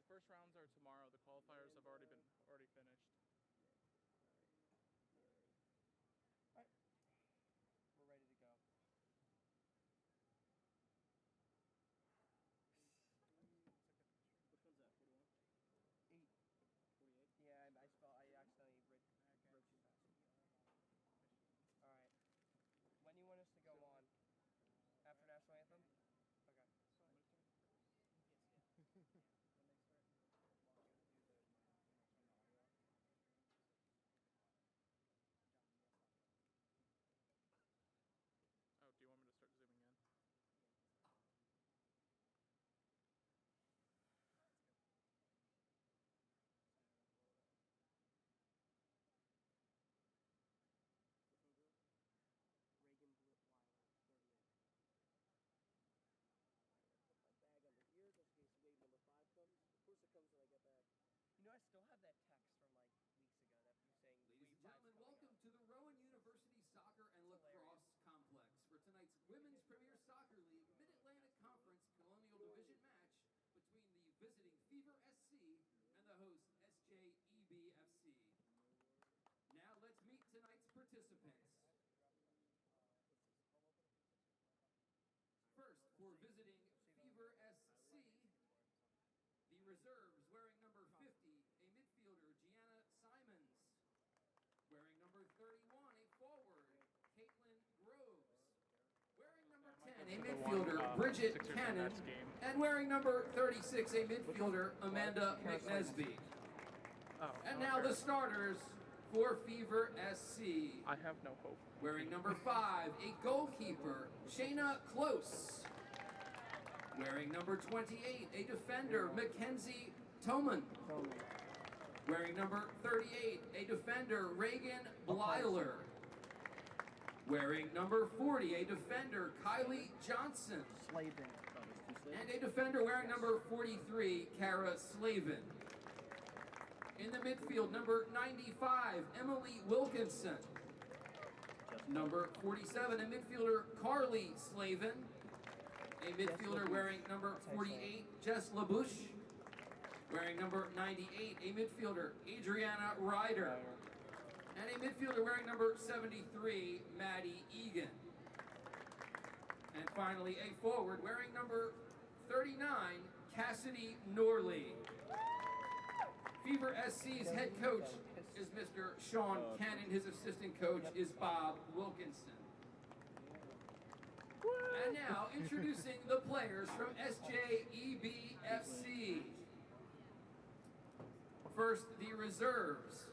first rounds are tomorrow. The qualifiers have already finished. All right. We're ready to go. Which one's that? 41? 8. 48? Yeah, I accidentally wrote too fast. All right. When do you want us to go on? After national anthem? Okay. So I'm gonna start first. Yes, yeah. When they start launching to do the minus, when they turn the audio off, John, you have to talk about it. Oh, do you want me to start zooming in? Reagan Weiler, 38. Put my bag under here just in case wave number 5 comes. Of course it comes when I get back. You know, I still have that text from like weeks ago that you saying. Ladies and gentlemen, welcome to the Rowan University Soccer and Lacrosse Complex for tonight's Women's Premier Soccer League Mid-Atlantic Conference Colonial Division match between the visiting Fever SC and the host SJEBFC. Now let's meet tonight's participants. First, for visiting Fever SC, the reserves wearing number 50, a midfielder, Gianna Simons. Wearing number 31, a forward, Caitlin Groves. Wearing number 10, a midfielder, Bridget Cannon. And wearing number 36, a midfielder, Amanda McNesby. And now the starters for Fever SC. I have no hope. Wearing number 5, a goalkeeper, Shayna Close. Wearing number 28, a defender, Mackenzie Toman. Wearing number 38, a defender, Reagan Blyler. Wearing number 40, a defender, Kylie Johnson. And a defender wearing number 43, Kara Slavin. In the midfield, number 95, Emily Wilkinson. Number 47, a midfielder, Carly Slavin. A midfielder wearing number 48, Jess LaBouche. Wearing number 98, a midfielder, Adriana Ryder. And a midfielder wearing number 73, Maddie Egan. And finally, a forward wearing number 39, Cassidy Norley. Fever SC's head coach is Mr. Sean Cannon. His assistant coach is Bob Wilkinson. And now, introducing the players from SJEBFC. First, the reserves.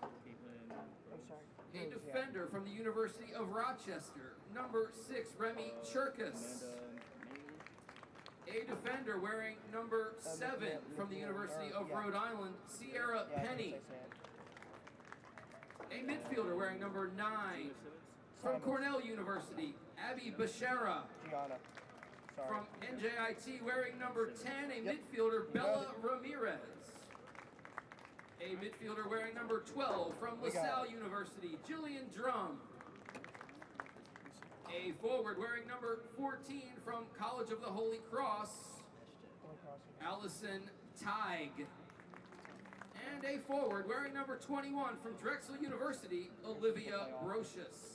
A defender from the University of Rochester, number 6, Remy Cherkis. A defender wearing number 7 from the University of Rhode Island, Sierra Penny. A midfielder wearing number 9 from Cornell University, Abby Bashara. From NJIT wearing number 10, a midfielder, Bella Ramirez. A midfielder wearing number 12 from LaSalle University, Jillian Drum. A forward wearing number 14 from College of the Holy Cross, Allison Teig. And a forward wearing number 21 from Drexel University, Olivia Brocious.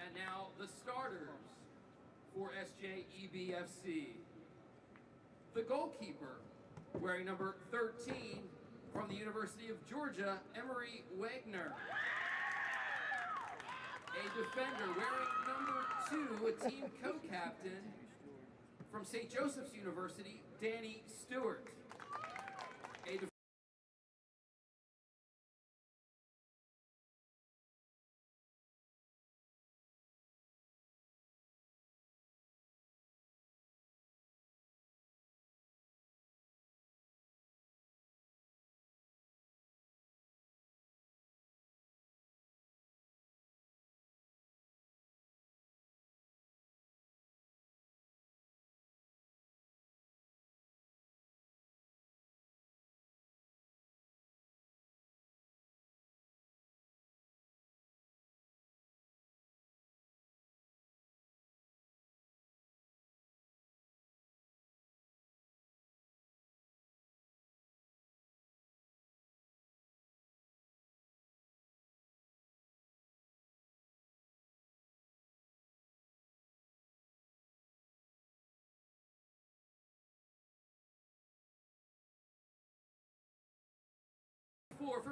And now the starters for SJEBFC. The goalkeeper wearing number 13 from the University of Georgia, Emery Wagner. A defender wearing number 2, a team co-captain from St. Joseph's University, Danny Stewart. A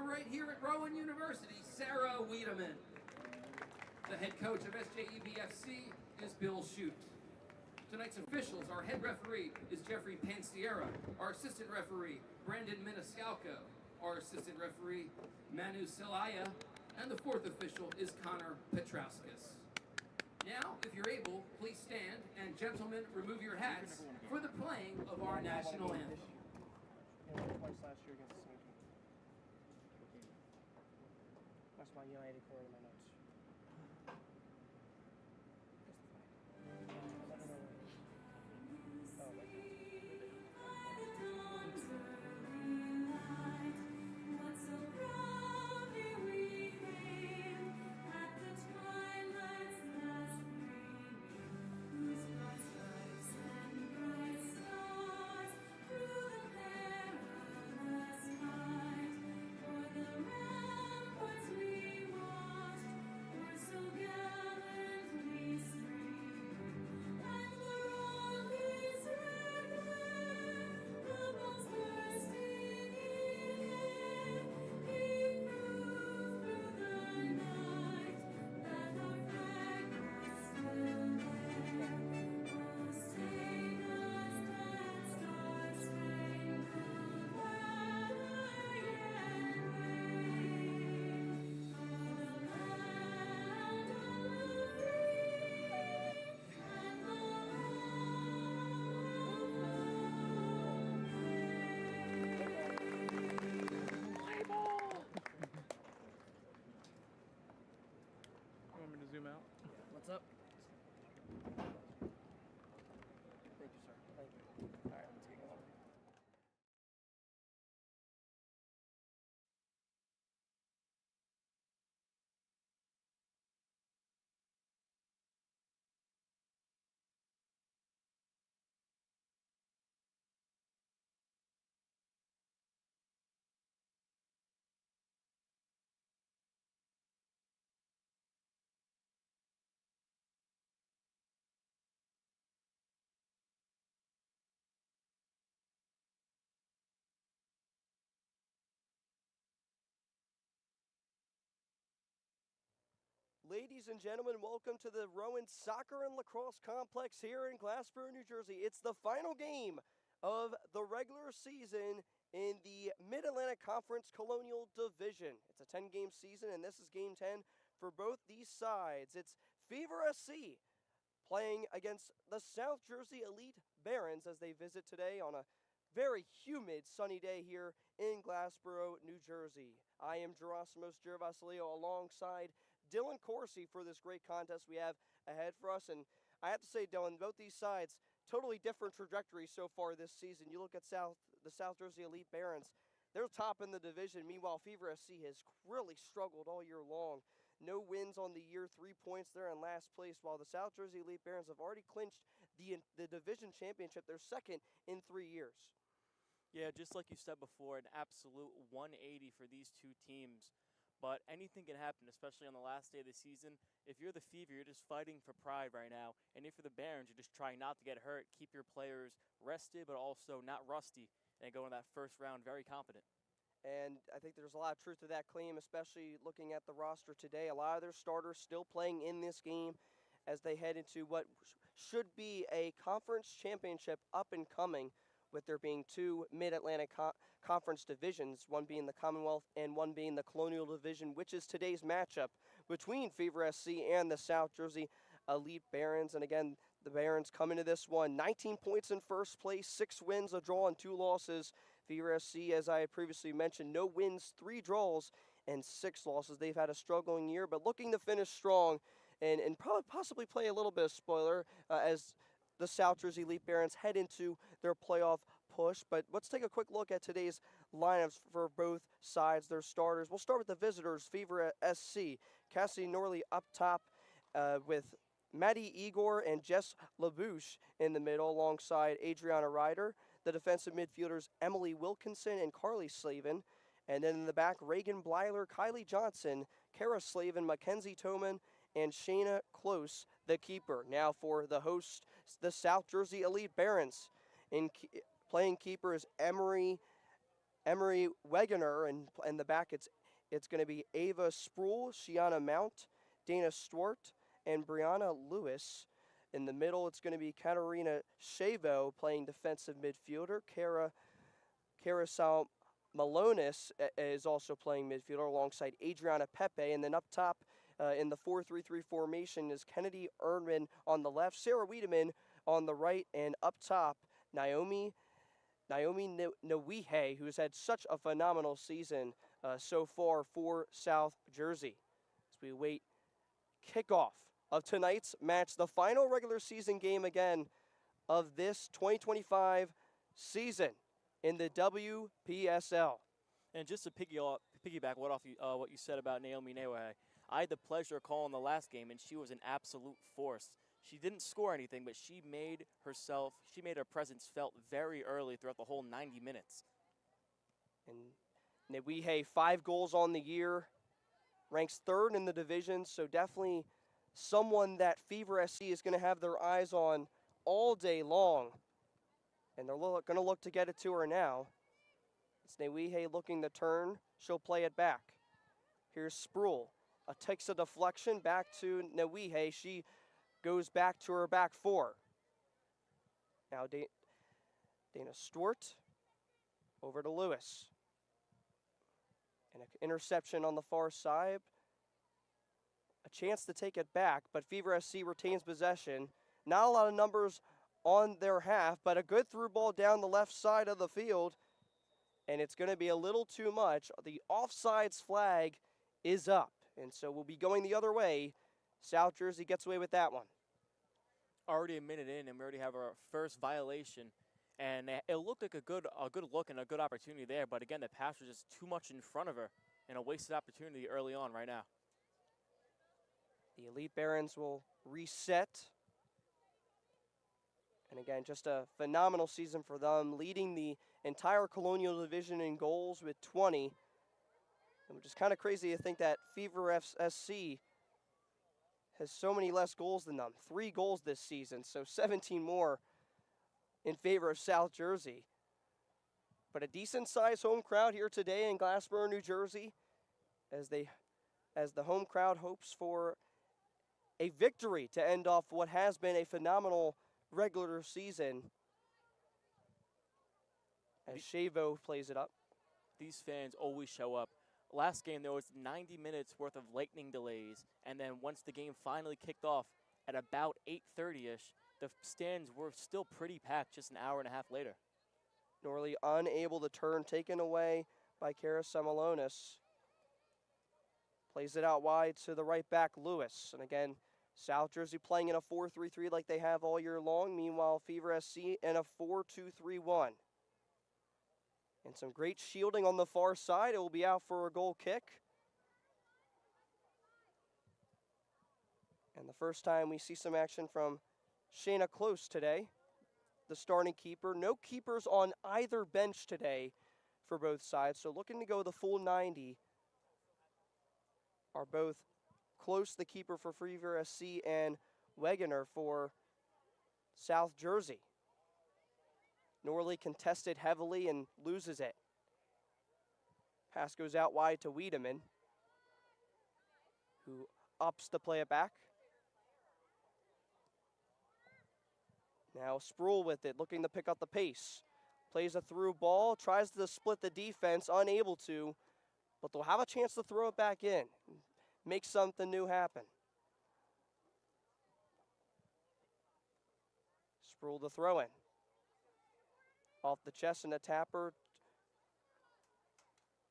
right here at Rowan University, Sarah Wiedemann. The head coach of SJEBFC is Bill Shute. Tonight's officials, our head referee is Jeffrey Pansiera. Our assistant referee, Brandon Miniscalco. Our assistant referee, Manu Celaya. And the fourth official is Connor Petrauskas. Now, if you're able, please stand, and gentlemen, remove your hats for the playing of our national anthem. Yeah, twice last year against the same team. That's my United core in my notes. Oh, my God. You want me to zoom out? What's up? Thank you, sir. Thank you. All right, let's get going. Ladies and gentlemen, welcome to the Rowan Soccer and Lacrosse Complex here in Glassboro, New Jersey. It's the final game of the regular season in the Mid-Atlantic Conference Colonial Division. It's a 10-game season, and this is game 10 for both these sides. It's Fever SC playing against the South Jersey Elite Barons as they visit today on a very humid, sunny day here in Glassboro, New Jersey. I am Gerasimos Jerry alongside Dylan Corsi for this great contest we have ahead for us. And I have to say, Dylan, both these sides, totally different trajectories so far this season. You look at the South Jersey Elite Barons, they're top in the division. Meanwhile, Fever SC has really struggled all year long. No wins on the year, 3 points. They're in last place, while the South Jersey Elite Barons have already clinched the division championship. They're second in 3 years. Yeah, just like you said before, an absolute 180 for these two teams. But anything can happen, especially on the last day of the season. If you're the Fever, you're just fighting for pride right now. And if you're the Barons, you're just trying not to get hurt, keep your players rested, but also not rusty, and go in that first round very confident. And I think there's a lot of truth to that claim, especially looking at the roster today. A lot of their starters still playing in this game as they head into what should be a conference championship up and coming, with there being two Mid-Atlantic Conference divisions, one being the Commonwealth and one being the Colonial Division, which is today's matchup between Fever SC and the South Jersey Elite Barons. And again, the Barons come into this one 19 points in first place, 6 wins, a draw, and 2 losses. Fever SC, as I had previously mentioned, no wins, 3 draws, and 6 losses. They've had a struggling year, but looking to finish strong and probably possibly play a little bit of spoiler as the South Jersey Elite Barons head into their playoff push. But let's take a quick look at today's lineups for both sides, their starters. We'll start with the visitors, Fever SC. Cassie Norley up top with Maddie Igor and Jess LaBouche in the middle alongside Adriana Ryder. The defensive midfielders, Emily Wilkinson and Carly Slavin. And then in the back, Reagan Blyler, Kylie Johnson, Kara Slavin, Mackenzie Toman, and Shayna Close, the keeper. Now for the host, the South Jersey Elite Barons. Playing keeper is Emery Wegener, and in the back it's it's going to be Ava Sproul, Shiana Mount, Dana Stewart, and Brianna Lewis. In the middle, it's going to be Katarina Shavo playing defensive midfielder. Carousel Malonis is also playing midfielder alongside Adriana Pepe. And then up top in the 4-3-3 formation is Kennedy Erdman on the left, Sarah Wiedemann on the right, and up top, Naomi Nawihe, who's had such a phenomenal season so far for South Jersey. As we wait kickoff of tonight's match, the final regular season game again of this 2025 season in the WPSL. And just to piggyback what you said about Naomi Nawihe, I had the pleasure of calling the last game, and she was an absolute force. She didn't score anything, but she made her presence felt very early throughout the whole 90 minutes. And Nawihe, 5 goals on the year, ranks 3rd in the division, so definitely someone that Fever SC is going to have their eyes on all day long. And they're going to look to get it to her now. It's Nawihe looking to turn. She'll play it back. Here's Sproul. Takes a deflection back to Nawihe. She goes back to her back 4. Now Dana Stewart over to Lewis. And an interception on the far side. A chance to take it back, but Fever SC retains possession. Not a lot of numbers on their half, but a good through ball down the left side of the field. And it's going to be a little too much. The offsides flag is up, and so we'll be going the other way. South Jersey gets away with that one. Already a minute in, and we already have our first violation. And it looked like a good look and a good opportunity there, but again, the pass was just too much in front of her, and a wasted opportunity early on right now. The Elite Barons will reset. And again, just a phenomenal season for them, leading the entire Colonial Division in goals with 20. Which is kind of crazy to think that Fever SC has so many less goals than them. 3 goals this season, so 17 more in favor of South Jersey. But a decent-sized home crowd here today in Glassboro, New Jersey, as the home crowd hopes for a victory to end off what has been a phenomenal regular season. As Shavo plays it up. These fans always show up. Last game, there was 90 minutes worth of lightning delays, and then once the game finally kicked off at about 8:30ish, the stands were still pretty packed just an hour and a half later. Norley unable to turn, taken away by Carousel Malonis. Plays it out wide to the right back, Lewis. And again, South Jersey playing in a 4-3-3 like they have all year long. Meanwhile, Fever SC in a 4-2-3-1. And some great shielding on the far side. It will be out for a goal kick. And the first time we see some action from Shayna Close today, the starting keeper. No keepers on either bench today for both sides. So looking to go the full 90 are both Close, the keeper for Fever SC, and Wegener for South Jersey. Norley contested heavily and loses it. Pass goes out wide to Wiedemann, who ups to play it back. Now Sproul with it, looking to pick up the pace. Plays a through ball, tries to split the defense, unable to, but they'll have a chance to throw it back in. Make something new happen. Sproul the throw in. Off the chest and a tapper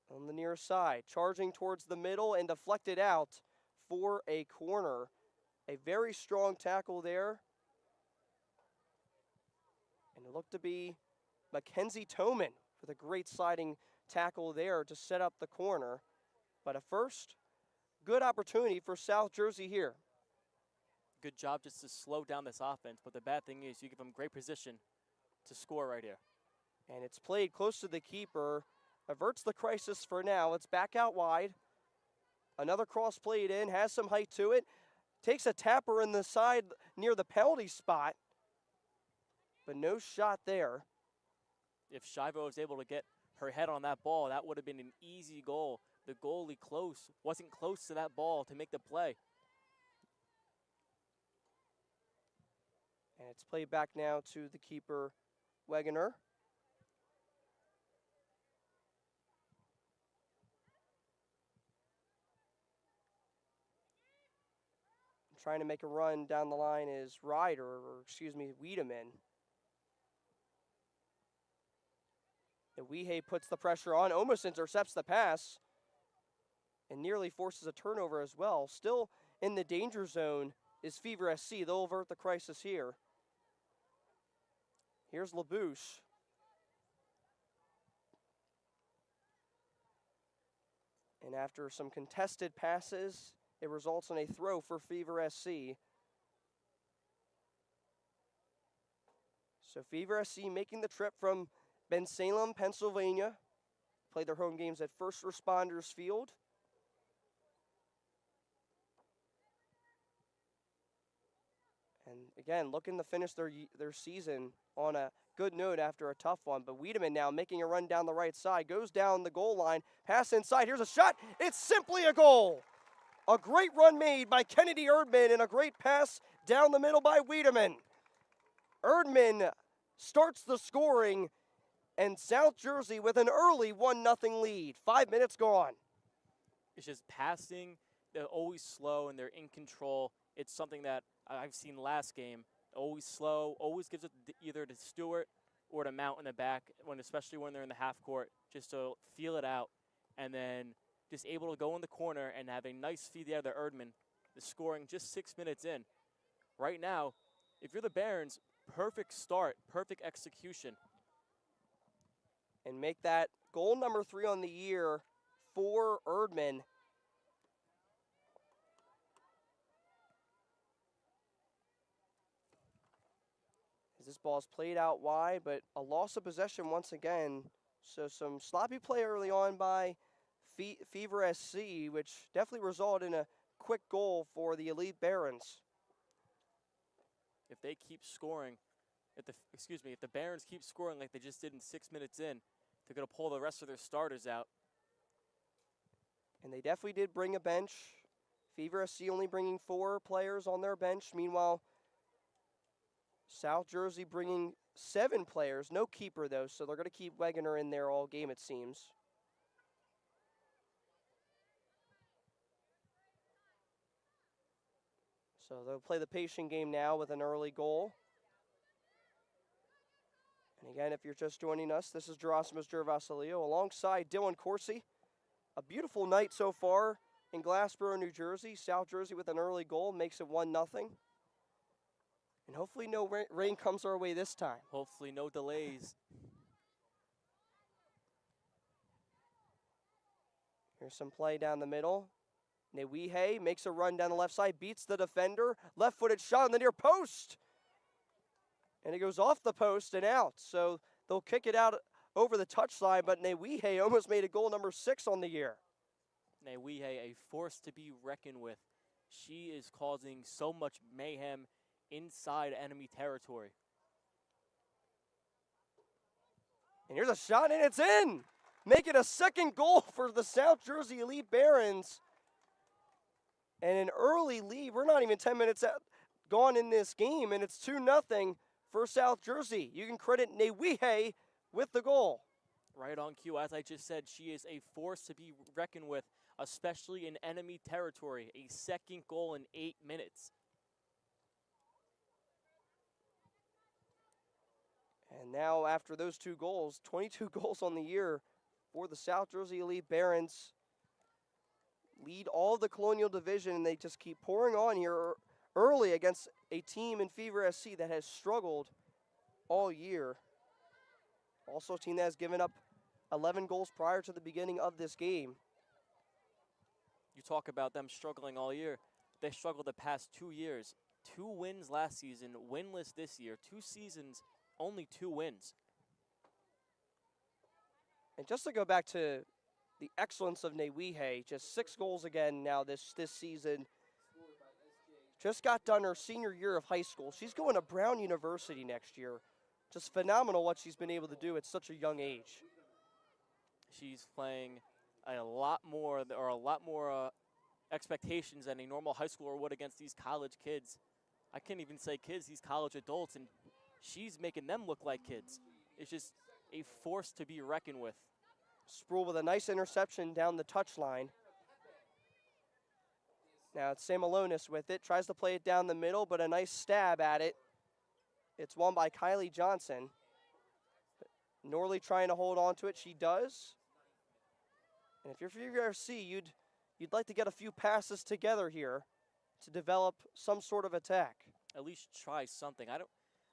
on the near side. Charging towards the middle and deflected out for a corner. A very strong tackle there. And it looked to be Mackenzie Toman with a great sliding tackle there to set up the corner. But a first good opportunity for South Jersey here. Good job just to slow down this offense, but the bad thing is you give them great position to score right here. And it's played close to the keeper. Averts the crisis for now. It's back out wide. Another cross played in, has some height to it. Takes a tapper in the side near the penalty spot. But no shot there. If Shivo was able to get her head on that ball, that would have been an easy goal. the goalie wasn't close to that ball to make the play. And it's played back now to the keeper, Wegener. Trying to make a run down the line is Wiedemann. And Wehey puts the pressure on, almost intercepts the pass, and nearly forces a turnover as well. Still in the danger zone is Fever SC. They'll avert the crisis here. Here's LaBouche. And after some contested passes, it results in a throw for Fever SC. So Fever SC making the trip from Bensalem, Pennsylvania. Play their home games at First Responders Field. And again, looking to finish their season on a good note after a tough one. But Wiedemann now making a run down the right side. Goes down the goal line. Pass inside. Here's a shot. It's simply a goal. A great run made by Kennedy Erdman and a great pass down the middle by Wiedemann. Erdman starts the scoring, and South Jersey with an early 1-0 lead. 5 minutes gone. It's just passing. They're always slow, and they're in control. It's something that I've seen last game. Always slow, always gives it either to Stewart or to Mount in the back, especially when they're in the half court, just to feel it out. And then just able to go in the corner and have a nice feed there to Erdman. The scoring just 6 minutes in. Right now, if you're the Barons, perfect start, perfect execution. And make that goal number 3 on the year for Erdman. As this ball is played out wide, but a loss of possession once again. So some sloppy play early on by Fever SC, which definitely resulted in a quick goal for the Elite Barons. If they keep scoring, if the Barons keep scoring like they just did in 6 minutes in, they're going to pull the rest of their starters out. And they definitely did bring a bench. Fever SC only bringing 4 players on their bench. Meanwhile, South Jersey bringing 7 players. No keeper, though, so they're going to keep Wegener in there all game, it seems. So they'll play the patient game now with an early goal. And again, if you're just joining us, this is Gerasimus Gervasilio alongside Dylan Corsi. A beautiful night so far in Glassboro, New Jersey. South Jersey with an early goal makes it 1-0. And hopefully no rain comes our way this time. Hopefully no delays. Here's some play down the middle. Newihe makes a run down the left side, beats the defender. Left-footed shot on the near post. And it goes off the post and out. So they'll kick it out over the touchline, but Newihe almost made a goal number 6 on the year. Newihe, a force to be reckoned with. She is causing so much mayhem inside enemy territory. And here's a shot, and it's in! Making a second goal for the South Jersey Elite Barons. And an early lead. We're not even 10 minutes gone in this game, and it's 2-0 for South Jersey. You can credit Newihe with the goal. Right on cue. As I just said, she is a force to be reckoned with, especially in enemy territory. A second goal in 8 minutes. And now after those 2 goals, 22 goals on the year for the South Jersey Elite Barons. Lead all of the Colonial Division, and they just keep pouring on here early against a team in Fever SC that has struggled all year. Also a team that has given up 11 goals prior to the beginning of this game. You talk about them struggling all year. They struggled the past 2 years. 2 wins last season, winless this year. 2 seasons, only 2 wins. And just to go back to the excellence of Newihe, just 6 goals again now this season. Just got done her senior year of high school. She's going to Brown University next year. Just phenomenal what she's been able to do at such a young age. She's playing a lot more expectations than a normal high schooler would against these college kids. I can't even say kids, these college adults, and she's making them look like kids. It's just a force to be reckoned with. Sproul with a nice interception down the touchline. Now it's Samalonis with it, tries to play it down the middle, but a nice stab at it. It's won by Kylie Johnson. Norley trying to hold on to it, she does. And if you're FC, you'd like to get a few passes together here to develop some sort of attack. At least try something.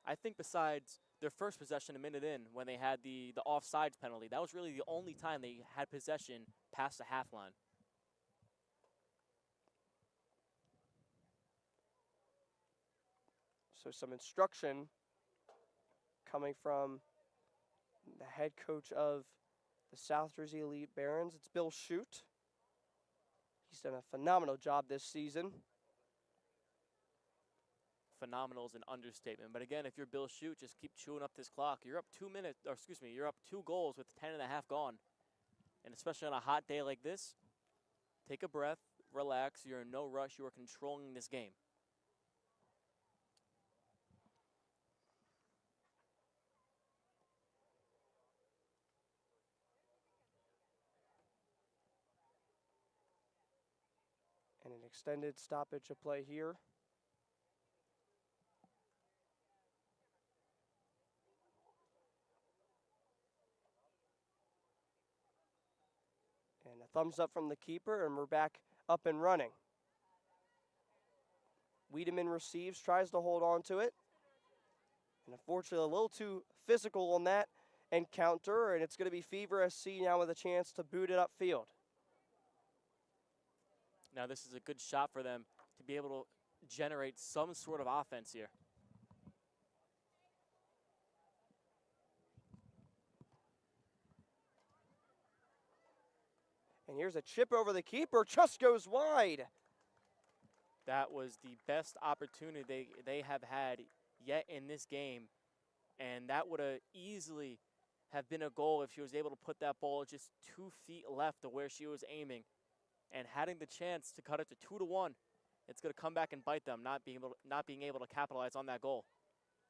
I think besides their first possession a minute in when they had the offsides penalty, that was really the only time they had possession past the half line. So some instruction coming from the head coach of the South Jersey Elite Barons. It's Bill Shute. He's done a phenomenal job this season. Phenomenal is an understatement. But again, if you're Bill Shute, just keep chewing up this clock. You're up you're up 2 goals with 10 and a half gone. And especially on a hot day like this, take a breath, relax. You're in no rush. You are controlling this game. And an extended stoppage of play here. And a thumbs up from the keeper, and we're back up and running. Wiedemann receives, tries to hold on to it. And unfortunately, a little too physical on that encounter, and it's going to be Fever SC now with a chance to boot it upfield. Now this is a good shot for them to be able to generate some sort of offense here. And here's a chip over the keeper, just goes wide. That was the best opportunity they have had yet in this game. And that would have easily have been a goal if she was able to put that ball just 2 feet left of where she was aiming. And having the chance to cut it to 2-1, it's going to come back and bite them, not being able to capitalize on that goal.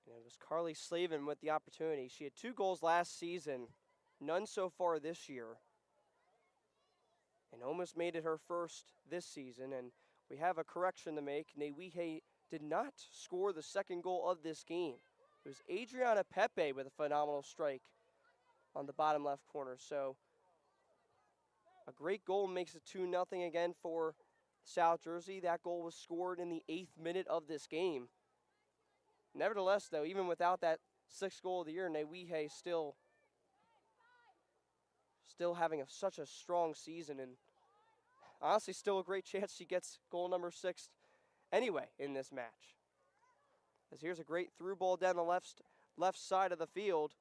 And it was Carly Slavin with the opportunity. She had 2 goals last season, none so far this year. And almost made it her first this season. And we have a correction to make. Newihe did not score the second goal of this game. It was Adriana Pepe with a phenomenal strike on the bottom left corner. So a great goal makes it 2-0 again for South Jersey. That goal was scored in the 8th minute of this game. Nevertheless, though, even without that 6th goal of the year, Newihe still having such a strong season, and honestly still a great chance she gets goal number 6 anyway in this match. As here's a great through ball down the left side of the field.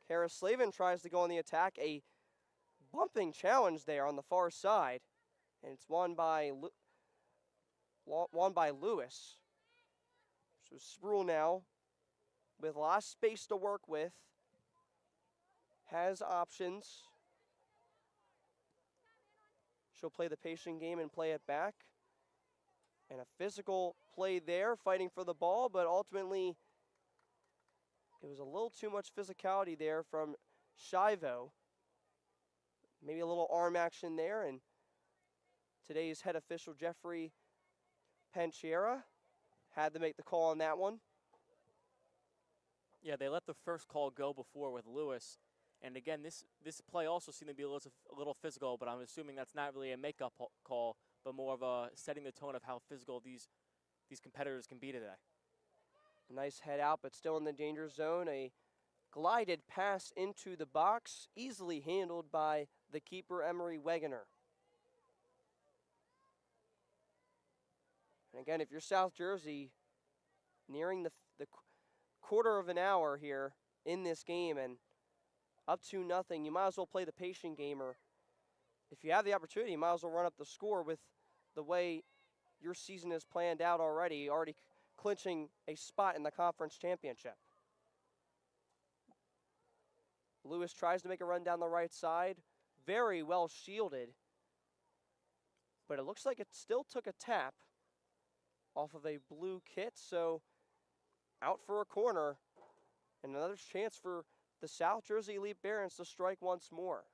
Kara Slavin tries to go on the attack. A bumping challenge there on the far side, and it's won by Lewis. So Sproul now with a lot of space to work with, has options. She'll play the patient game and play it back. And a physical play there, fighting for the ball, but ultimately it was a little too much physicality there from Shivo. Maybe a little arm action there, and today's head official, Jeffrey Panchiera, had to make the call on that one. Yeah, they let the first call go before with Lewis. And again, this play also seemed to be a little physical, but I'm assuming that's not really a makeup call, but more of a setting the tone of how physical these competitors can be today. Nice head out, but still in the danger zone. A glided pass into the box, easily handled by the keeper, Emery Wegener. And again, if you're South Jersey, nearing the quarter of an hour here in this game and up 2-0, you might as well play the patient game, or if you have the opportunity, you might as well run up the score with the way your season is planned out already clinching a spot in the conference championship. Lewis tries to make a run down the right side. very well shielded. But it looks like it still took a tap off of a blue kit, so out for a corner. And another chance for the South Jersey Elite Barons to strike once more.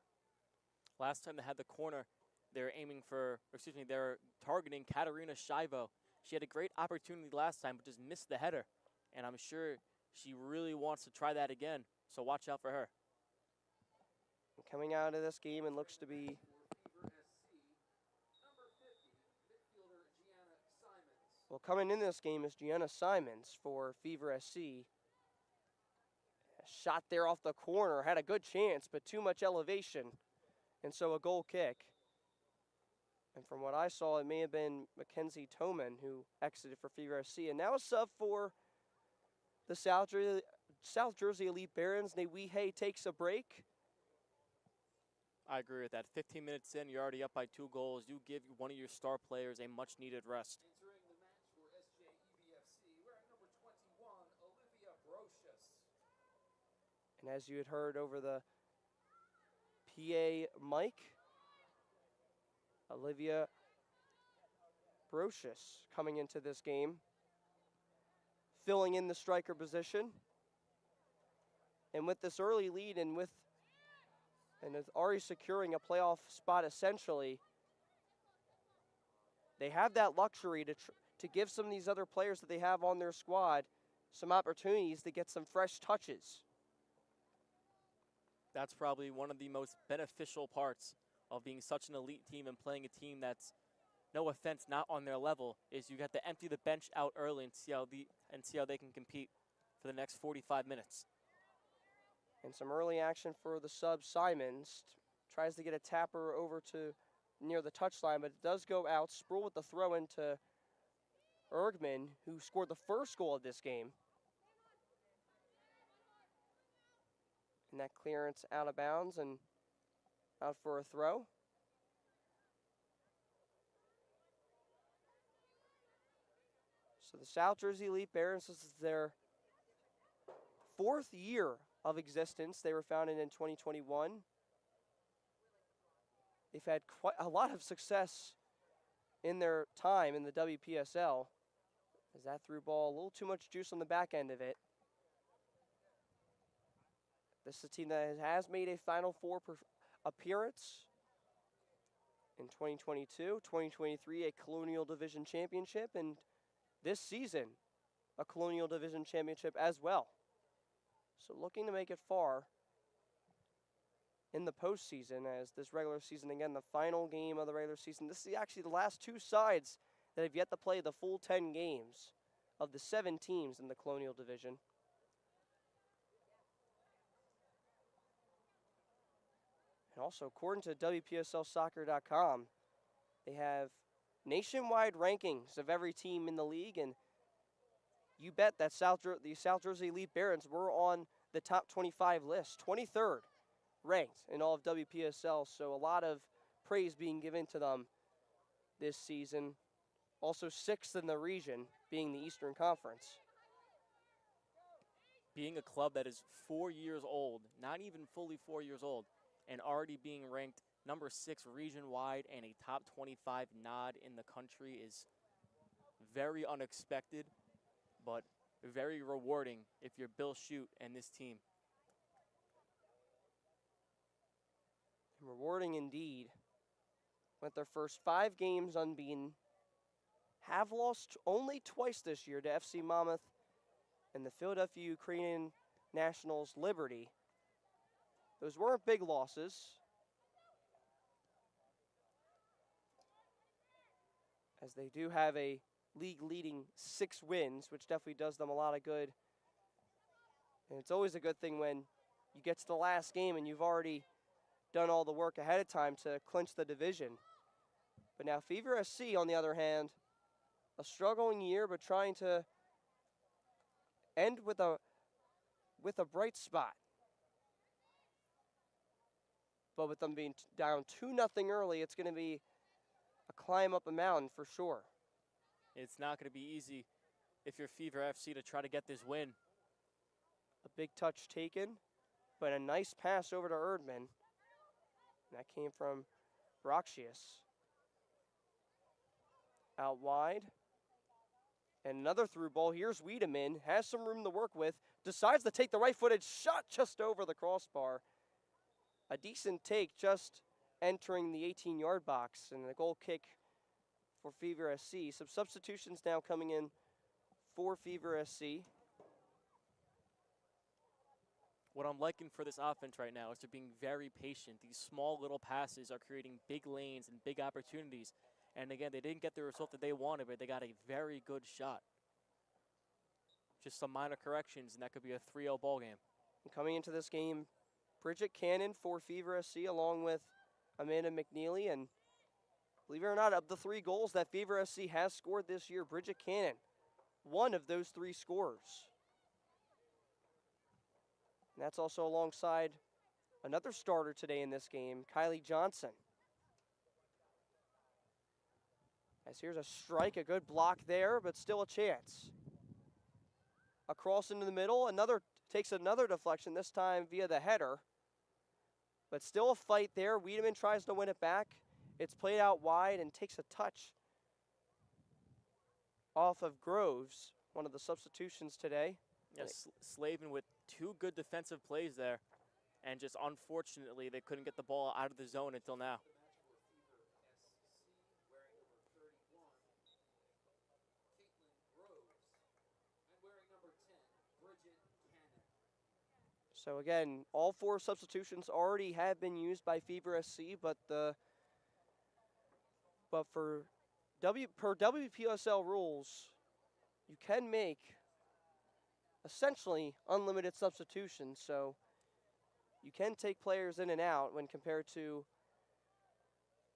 Last time they had the corner, they're targeting Katarina Shivo. She had a great opportunity last time, but just missed the header. And I'm sure she really wants to try that again, so watch out for her. Coming out of this game and looks to be coming in this game is Gianna Simons for Fever SC. Shot there off the corner, had a good chance, but too much elevation, and so a goal kick. And from what I saw, it may have been Mackenzie Toman who exited for Fever SC. And now a sub for the South Jersey Elite Barons. Newihe takes a break. I agree with that. 15 minutes in, you're already up by 2 goals. You give one of your star players a much-needed rest. Entering the match for SJEBFC, wearing number 21, Olivia Brocious. And as you had heard over the PA mic, Olivia Brocious coming into this game, filling in the striker position. And with this early lead and with already securing a playoff spot essentially, they have that luxury to give some of these other players that they have on their squad some opportunities to get some fresh touches. That's probably one of the most beneficial parts of being such an elite team and playing a team that's, no offense, not on their level, is you have to empty the bench out early and see how they can compete for the next 45 minutes. And some early action for the sub. Simons tries to get a tapper over to near the touchline, but it does go out. Sproul with the throw into Ergman, who scored the first goal of this game. And that clearance out of bounds and out for a throw. So the South Jersey Elite Barons, this is their 4th year of existence. They were founded in 2021. They've had quite a lot of success in their time in the WPSL, as that threw ball a little too much juice on the back end of it. This is a team that has made a Final Four appearance in 2022, 2023, a Colonial Division Championship, and this season, a Colonial Division Championship as well. So looking to make it far in the postseason, as this regular season, again, the final game of the regular season. This is actually the last 2 sides that have yet to play the full 10 games of the 7 teams in the Colonial Division. And also, according to WPSLsoccer.com, they have nationwide rankings of every team in the league, and you bet that the South Jersey Elite Barons were on the top 25 list, 23rd ranked in all of WPSL, so a lot of praise being given to them this season. Also 6th in the region, being the Eastern Conference. Being a club that is 4 years old, not even fully 4 years old, and already being ranked number 6 region-wide and a top 25 nod in the country is very unexpected, but very rewarding if you're Bill Shute and this team. Rewarding indeed. Went their first 5 games unbeaten. Have lost only twice this year to FC Monmouth and the Philadelphia Ukrainian Nationals Liberty. Those weren't big losses. As they do have a league-leading 6 wins, which definitely does them a lot of good. And it's always a good thing when you get to the last game and you've already done all the work ahead of time to clinch the division. But now Fever SC, on the other hand, a struggling year, but trying to end with a bright spot. But with them being down 2-0 early, it's going to be a climb up a mountain for sure. It's not going to be easy if you're Fever FC to try to get this win. A big touch taken, but a nice pass over to Erdman. That came from Roxius. Out wide. And another through ball. Here's Wiedemann. Has some room to work with. Decides to take the right-footed shot just over the crossbar. A decent take just entering the 18-yard box. And a goal kick for Fever SC. Some substitutions now coming in for Fever SC. What I'm liking for this offense right now is they're being very patient. These small little passes are creating big lanes and big opportunities. And again, they didn't get the result that they wanted, but they got a very good shot. Just some minor corrections, and that could be a 3-0 ball game. And coming into this game, Bridget Cannon for Fever SC along with Amanda McNeely. And believe it or not, of the 3 goals that Fever SC has scored this year, Bridget Cannon, one of those 3 scorers. And that's also alongside another starter today in this game, Kylie Johnson. As here's a strike, a good block there, but still a chance. Across into the middle, takes another deflection, this time via the header. But still a fight there. Wiedemann tries to win it back. It's played out wide and takes a touch off of Groves, one of the substitutions today. Yes, Slavin with 2 good defensive plays there. And just unfortunately, they couldn't get the ball out of the zone until now. So again, all 4 substitutions already have been used by Fever SC, but per WPSL rules, you can make essentially unlimited substitutions. So you can take players in and out when compared to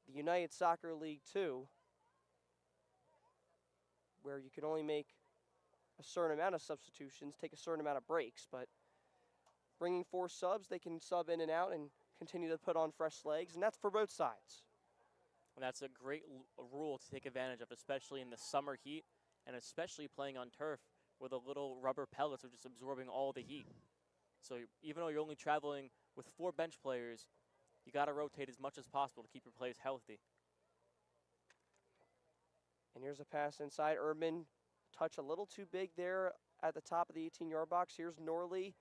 the United Soccer League 2, where you can only make a certain amount of substitutions, take a certain amount of breaks, but bringing 4 subs, they can sub in and out and continue to put on fresh legs, and that's for both sides. And that's a great rule to take advantage of, especially in the summer heat, and especially playing on turf where the little rubber pellets are just absorbing all the heat. So even though you're only traveling with 4 bench players, you got to rotate as much as possible to keep your players healthy. And here's a pass inside. Erdman, touch a little too big there at the top of the 18-yard box. Here's Norley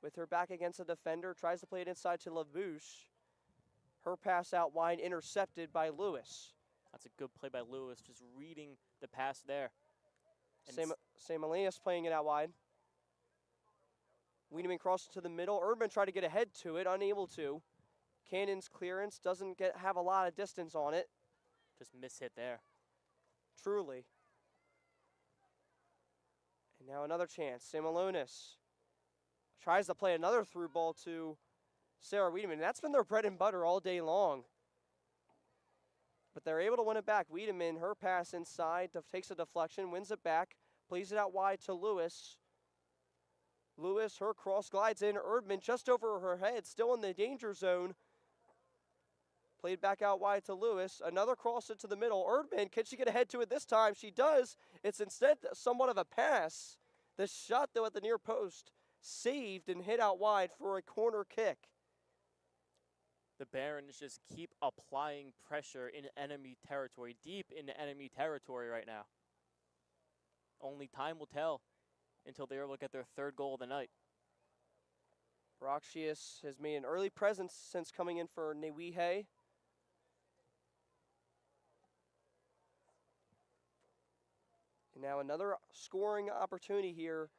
with her back against the defender, tries to play it inside to LaBouche. Her pass out wide, intercepted by Lewis. That's a good play by Lewis, just reading the pass there. Samolinas playing it out wide. Wiedemann crosses to the middle. Erdman tried to get ahead to it, unable to. Cannon's clearance doesn't have a lot of distance on it. Just mishit there. Truly. And now another chance. Samolinas tries to play another through ball to Sarah Wiedemann. That's been their bread and butter all day long. But they're able to win it back. Wiedemann, her pass inside, takes a deflection, wins it back, plays it out wide to Lewis. Lewis, her cross glides in. Erdman just over her head, still in the danger zone. Played back out wide to Lewis. Another cross into the middle. Erdman, can she get ahead to it this time? She does. It's instead somewhat of a pass. The shot, though, at the near post, saved and hit out wide for a corner kick. The Barons just keep applying pressure in enemy territory, deep in enemy territory right now. Only time will tell until they're able to get their 3rd goal of the night. Roxius has made an early presence since coming in for Newihe. And now another scoring opportunity here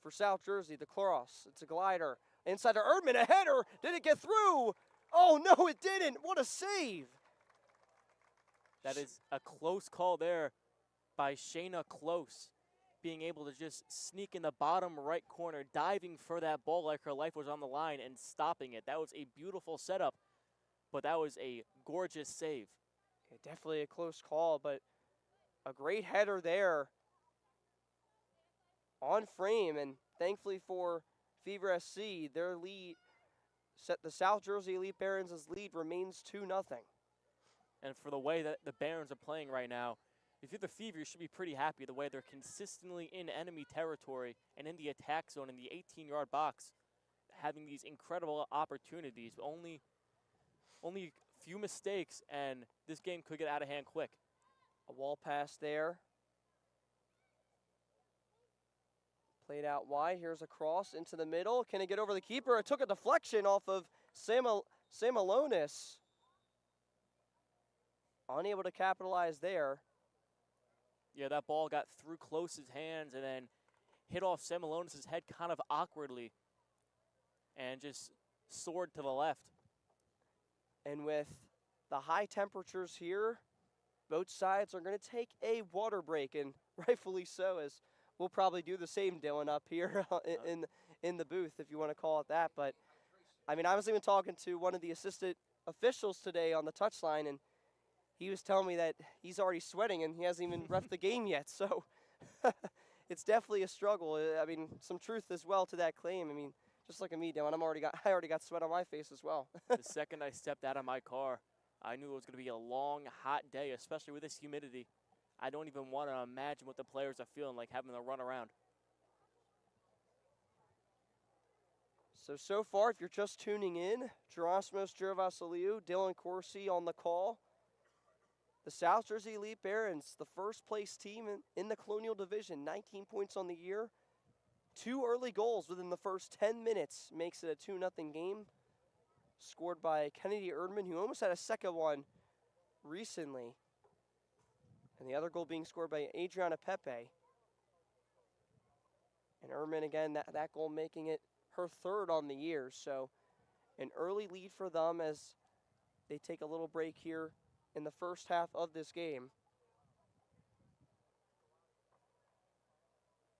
for South Jersey, the cross. It's a glider. Inside to Erdman, a header. Did it get through? Oh, no, it didn't. What a save. That is a close call there by Shayna Close, being able to just sneak in the bottom right corner, diving for that ball like her life was on the line and stopping it. That was a beautiful setup, but that was a gorgeous save. Yeah, definitely a close call, but a great header there on frame, and thankfully for Fever SC, their lead, the South Jersey Elite Barons' lead remains 2-0. And for the way that the Barons are playing right now, if you're the Fever, you should be pretty happy the way they're consistently in enemy territory and in the attack zone in the 18-yard box, having these incredible opportunities. Only few mistakes, and this game could get out of hand quick. A wall pass there. Played out wide. Here's a cross into the middle. Can it get over the keeper? It took a deflection off of Samalonis. Unable to capitalize there. Yeah, that ball got through Close's hands and then hit off Samalonis' head kind of awkwardly and just soared to the left. And with the high temperatures here, both sides are going to take a water break, and rightfully so, as we'll probably do the same, Dylan, up here in the booth, if you want to call it that. But, I mean, I was even talking to one of the assistant officials today on the touchline, and he was telling me that he's already sweating and he hasn't even reffed the game yet. So it's definitely a struggle. I mean, some truth as well to that claim. I mean, just look at me, Dylan. I already got sweat on my face as well. The second I stepped out of my car, I knew it was going to be a long, hot day, especially with this humidity. I don't even want to imagine what the players are feeling like having to run around. So far, if you're just tuning in, Gerasmos Gervasiliou, Dylan Corsi on the call. The South Jersey Elite Barons, the first place team in the Colonial Division, 19 points on the year. 2 early goals within the first 10 minutes makes it a 2-0 game. Scored by Kennedy Erdman, who almost had a second one recently. And the other goal being scored by Adriana Pepe. And Erdman, again, that goal making it her third on the year. So an early lead for them as they take a little break here in the first half of this game.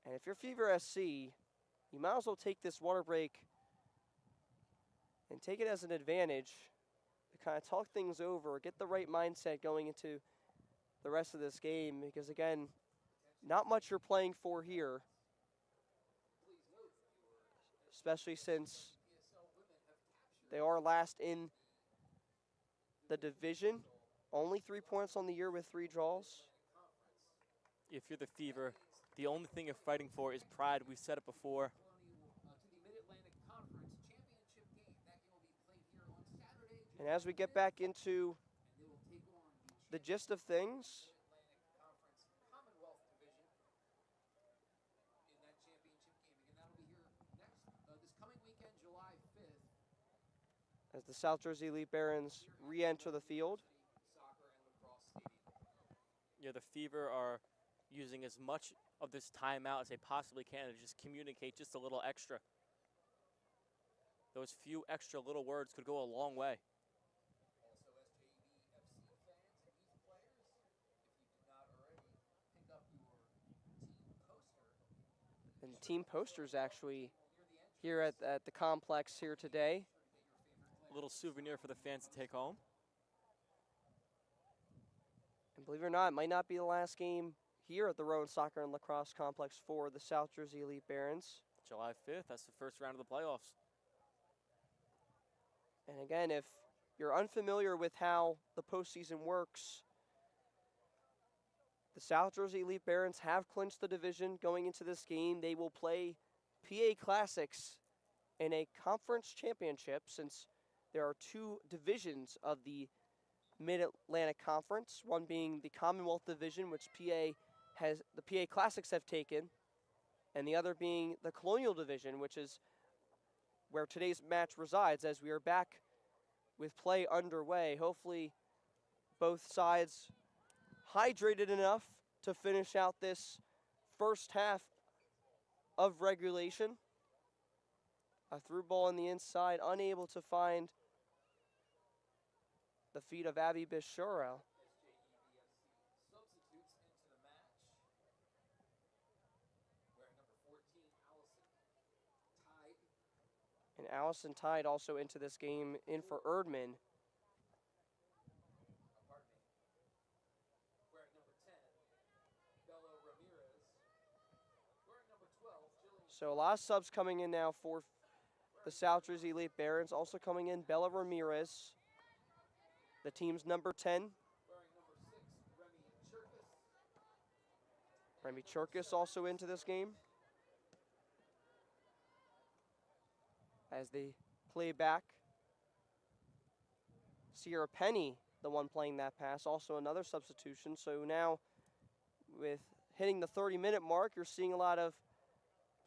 And if you're Fever SC, you might as well take this water break and take it as an advantage to kind of talk things over, get the right mindset going into the rest of this game, because again, not much you're playing for here, especially since they are last in the division. Only 3 points on the year with 3 draws. If you're the Fever, the only thing you're fighting for is pride. We've said it before. And as we get back into the gist of things, as the South Jersey Elite Barons re-enter the field. Yeah, the Fever are using as much of this timeout as they possibly can to just communicate just a little extra. Those few extra little words could go a long way. And team posters actually here at the complex here today. A little souvenir for the fans to take home. And believe it or not, it might not be the last game here at the Rowan Soccer and Lacrosse Complex for the South Jersey Elite Barons. July 5th, that's the first round of the playoffs. And again, if you're unfamiliar with how the postseason works, the South Jersey Elite Barons have clinched the division going into this game. They will play PA Classics in a conference championship, since there are 2 divisions of the Mid-Atlantic Conference, one being the Commonwealth Division, which the PA Classics have taken, and the other being the Colonial Division, which is where today's match resides, as we are back with play underway. Hopefully both sides hydrated enough to finish out this first half of regulation. A through ball on the inside, unable to find the feet of Abby Bishara. And Allison Tide also into this game, in for Erdman. So a lot of subs coming in now for the South Jersey Elite Barons. Also coming in, Bella Ramirez, the team's number 10. Remy Churkis also into this game, as they play back Sierra Penny, the one playing that pass, also another substitution. So now with hitting the 30-minute mark, you're seeing a lot of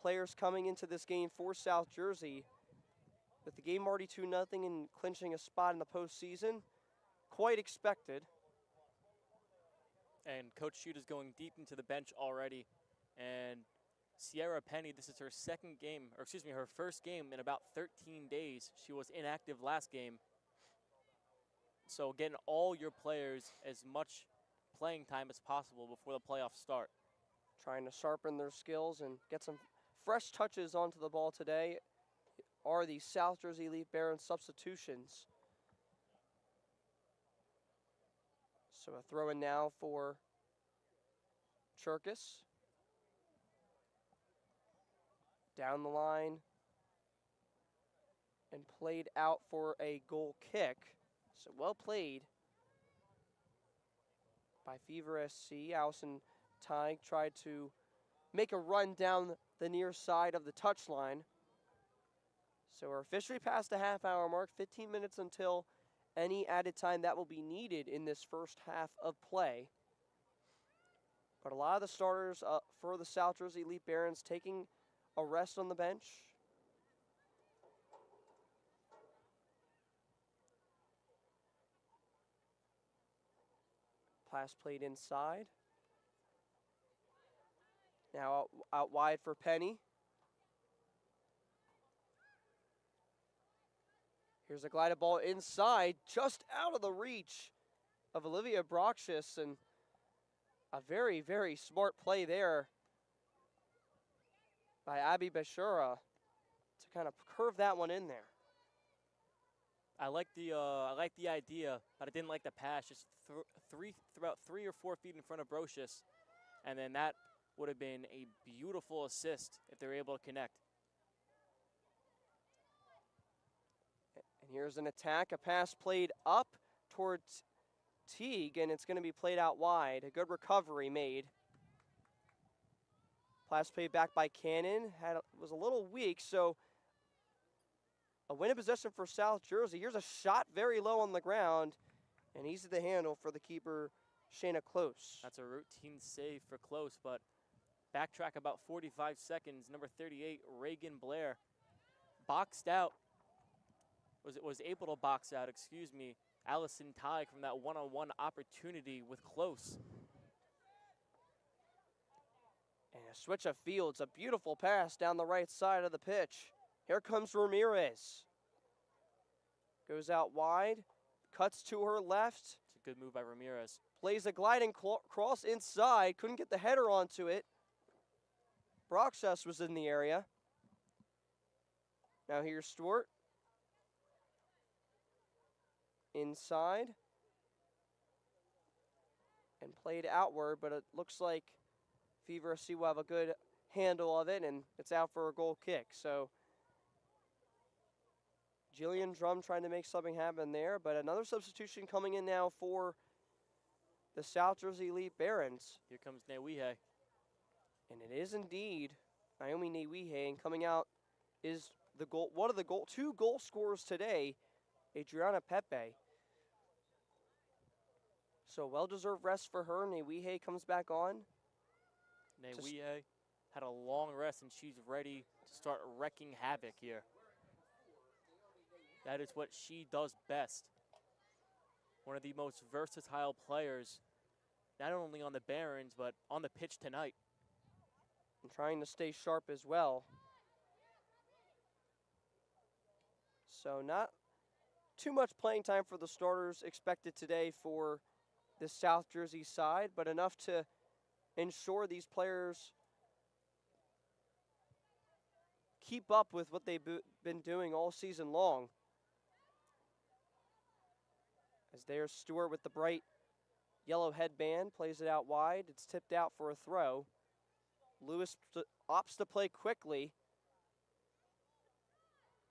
players coming into this game for South Jersey. With the game already 2-0 and clinching a spot in the postseason, quite expected. And Coach Shooter's going deep into the bench already. And Sierra Penny, this is her her first game in about 13 days. She was inactive last game. So getting all your players as much playing time as possible before the playoffs start. Trying to sharpen their skills and get some fresh touches onto the ball today are the South Jersey Elite Barons substitutions. So a throw in now for Cherkis. Down the line and played out for a goal kick. So well played by Fever SC. Allison Teig tried to make a run down the near side of the touchline. So we're officially past the half-hour mark, 15 minutes until any added time that will be needed in this first half of play. But a lot of the starters for the South Jersey Elite Barons taking a rest on the bench. Pass played inside. Now out wide for Penny. Here's a glided ball inside, just out of the reach of Olivia Broxius, and a very, very smart play there by Abby Bashura to kind of curve that one in there. I like the idea, but I didn't like the pass. Just about 3 or 4 feet in front of Brocious, and then that would have been a beautiful assist if they were able to connect. And here's an attack, a pass played up towards Teague, and it's going to be played out wide. A good recovery made. Pass played back by Cannon, was a little weak, so a win of possession for South Jersey. Here's a shot very low on the ground, and easy to handle for the keeper, Shayna Close. That's a routine save for Close, but backtrack about 45 seconds. Number 38, Reagan Blair, boxed out. Was able to box out, Allison Teig from that one-on-one opportunity with Close. And a switch of fields, a beautiful pass down the right side of the pitch. Here comes Ramirez. Goes out wide, cuts to her left. It's a good move by Ramirez. Plays a gliding cross inside, couldn't get the header onto it. Broxus was in the area. Now here's Stewart. Inside. And played outward, but it looks like Fever SC will have a good handle of it, and it's out for a goal kick. So Jillian Drum trying to make something happen there, but another substitution coming in now for the South Jersey Elite Barons. Here comes Newihe. And it is indeed Naomi Newihe, and coming out is two goal scorers today, Adriana Pepe. So well-deserved rest for her. Newihe comes back on. Newihe had a long rest, and she's ready to start wrecking havoc here. That is what she does best. One of the most versatile players, not only on the Barons, but on the pitch tonight. And trying to stay sharp as well. So not too much playing time for the starters expected today for the South Jersey side, but enough to ensure these players keep up with what they've been doing all season long. As there's Stewart with the bright yellow headband, plays it out wide. It's tipped out for a throw. Lewis opts to play quickly.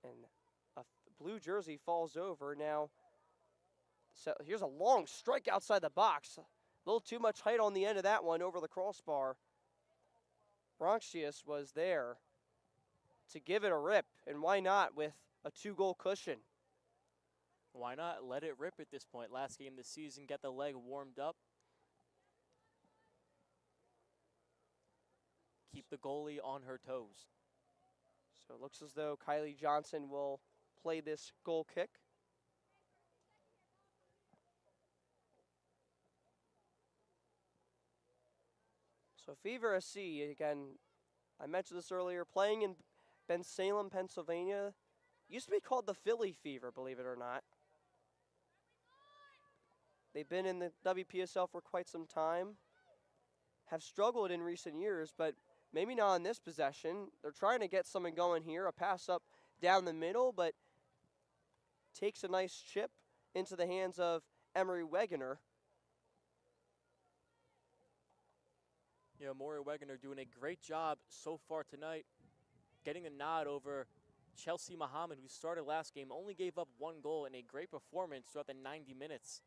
And a blue jersey falls over. Now, so here's a long strike outside the box. A little too much height on the end of that one over the crossbar. Bronxius was there to give it a rip, and why not with a 2-goal cushion. Why not let it rip at this point? Last game of the season, get the leg warmed up. Keep the goalie on her toes. So it looks as though Kylie Johnson will play this goal kick. So Fever SC, again, I mentioned this earlier, playing in Bensalem, Pennsylvania. Used to be called the Philly Fever, believe it or not. They've been in the WPSL for quite some time. Have struggled in recent years, but maybe not in this possession. They're trying to get something going here. A pass up down the middle, but takes a nice chip into the hands of Emery Wegener. Yeah, Maury Wegener doing a great job so far tonight, getting a nod over Chelsea Muhammad, who started last game, only gave up 1 goal in a great performance throughout the 90 minutes.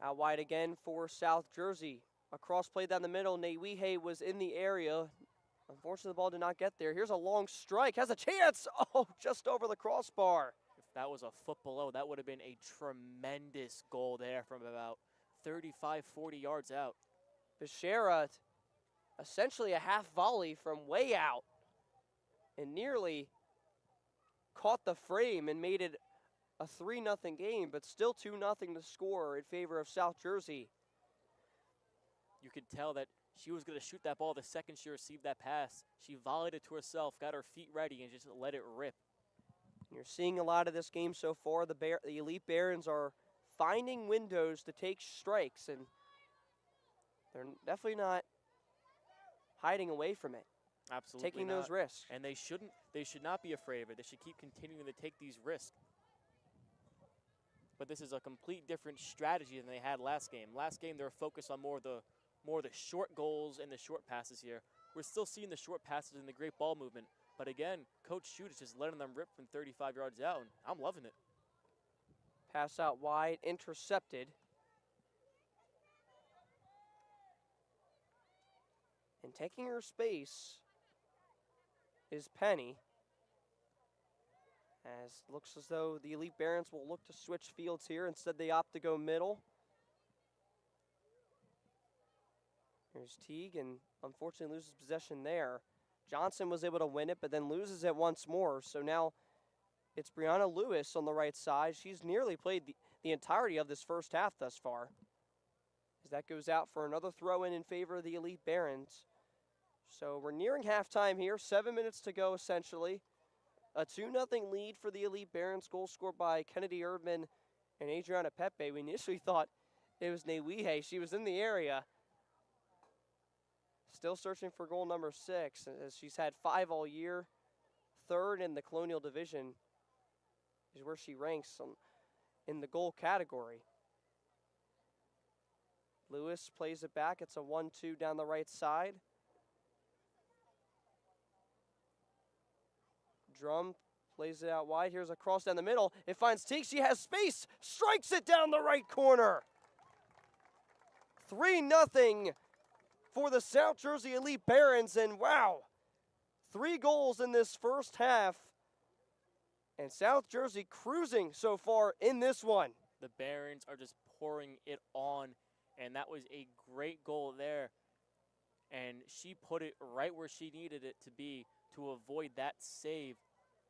Out wide again for South Jersey. A cross play down the middle. Newihe was in the area. Unfortunately, the ball did not get there. Here's a long strike. Has a chance. Oh, just over the crossbar. If that was a foot below, that would have been a tremendous goal there from about 35, 40 yards out. Beshara, essentially a half volley from way out, and nearly caught the frame and made it a 3-0 game, but still 2-0 to score in favor of South Jersey. You could tell that she was going to shoot that ball the second she received that pass. She volleyed it to herself, got her feet ready, and just let it rip. You're seeing a lot of this game so far. The Elite Barons are finding windows to take strikes, and they're definitely not hiding away from it. Absolutely taking not. Those risks. And they should not be afraid of it. They should keep continuing to take these risks. But this is a complete different strategy than they had last game. Last game they were focused on more of the short goals and the short passes here. We're still seeing the short passes and the great ball movement. But again, Coach Shute is just letting them rip from 35 yards out, and I'm loving it. Pass out wide, intercepted. And taking her space is Penny. As looks as though the Elite Barons will look to switch fields here. Instead, they opt to go middle. Here's Teague, and unfortunately loses possession there. Johnson was able to win it, but then loses it once more. So now it's Brianna Lewis on the right side. She's nearly played the entirety of this first half thus far. As that goes out for another throw-in favor of the Elite Barons. So we're nearing halftime here. 7 minutes to go, essentially. A 2-0 lead for the Elite Barons. Goal scored by Kennedy Erdman and Adriana Pepe. We initially thought it was Newihe. She was in the area. Still searching for goal number 6, as she's had 5 all year. 3rd in the Colonial Division is where she ranks in the goal category. Lewis plays it back. It's a 1-2 down the right side. Drum plays it out wide. Here's a cross down the middle. It finds Teague. She has space. Strikes it down the right corner. 3-0 for the South Jersey Elite Barons. And wow, 3 goals in this first half. And South Jersey cruising so far in this one. The Barons are just pouring it on. And that was a great goal there. And she put it right where she needed it to be to avoid that save.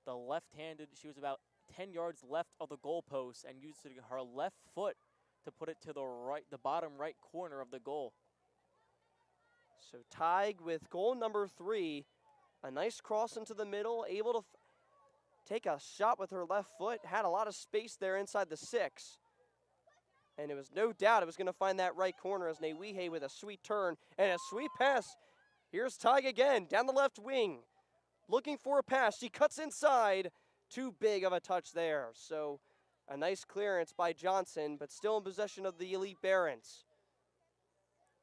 The left-handed, she was about 10 yards left of the goalpost and used her left foot to put it to the bottom right corner of the goal. So Tig with goal number 3. A nice cross into the middle, able to take a shot with her left foot. Had a lot of space there inside the 6. And it was no doubt it was going to find that right corner as Newihe with a sweet turn and a sweet pass. Here's Tig again, down the left wing. Looking for a pass. She cuts inside. Too big of a touch there. So a nice clearance by Johnson, but still in possession of the Elite Barons.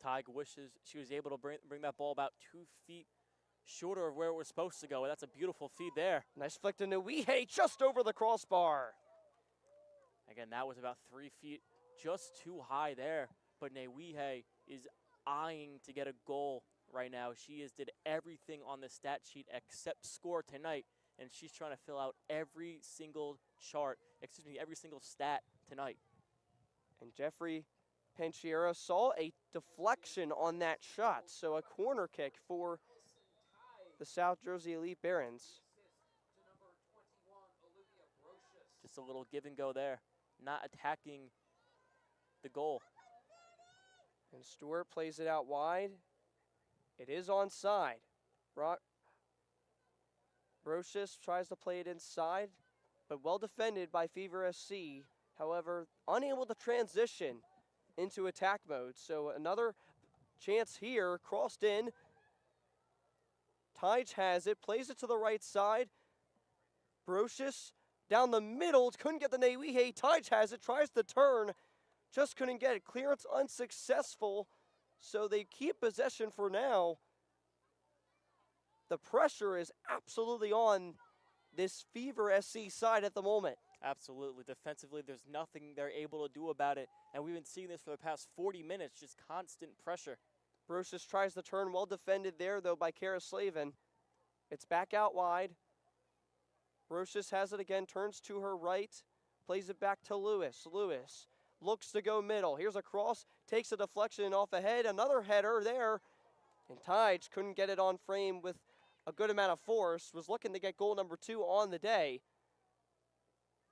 Tig wishes she was able to bring that ball about 2 feet shorter of where it was supposed to go. That's a beautiful feed there. Nice flick to Newihe, just over the crossbar. Again, that was about 3 feet, just too high there. But Newihe is eyeing to get a goal right now. She did everything on the stat sheet except score tonight. and she's trying to fill out every single chart, every single stat tonight. And Jeffrey Panchiera saw a deflection on that shot, so a corner kick for the South Jersey Elite Barons. Just a little give and go there, not attacking the goal. And Stewart plays it out wide. It is onside. Brocious tries to play it inside, but well defended by Fever SC. However, unable to transition into attack mode. So another chance here, crossed in. Tige has it, plays it to the right side. Brocious down the middle, couldn't get the Newihe. Tige has it, tries to turn, just couldn't get it. Clearance unsuccessful, so they keep possession for now. The pressure is absolutely on this Fever SC side at the moment. Absolutely. Defensively, there's nothing they're able to do about it. And we've been seeing this for the past 40 minutes, just constant pressure. Brocious tries to turn, well defended there, though, by Kara Slavin. It's back out wide. Brocious has it again, turns to her right, plays it back to Lewis. Lewis looks to go middle. Here's a cross, takes a deflection off ahead, another header there. And Tige couldn't get it on frame with a good amount of force, was looking to get goal number 2 on the day.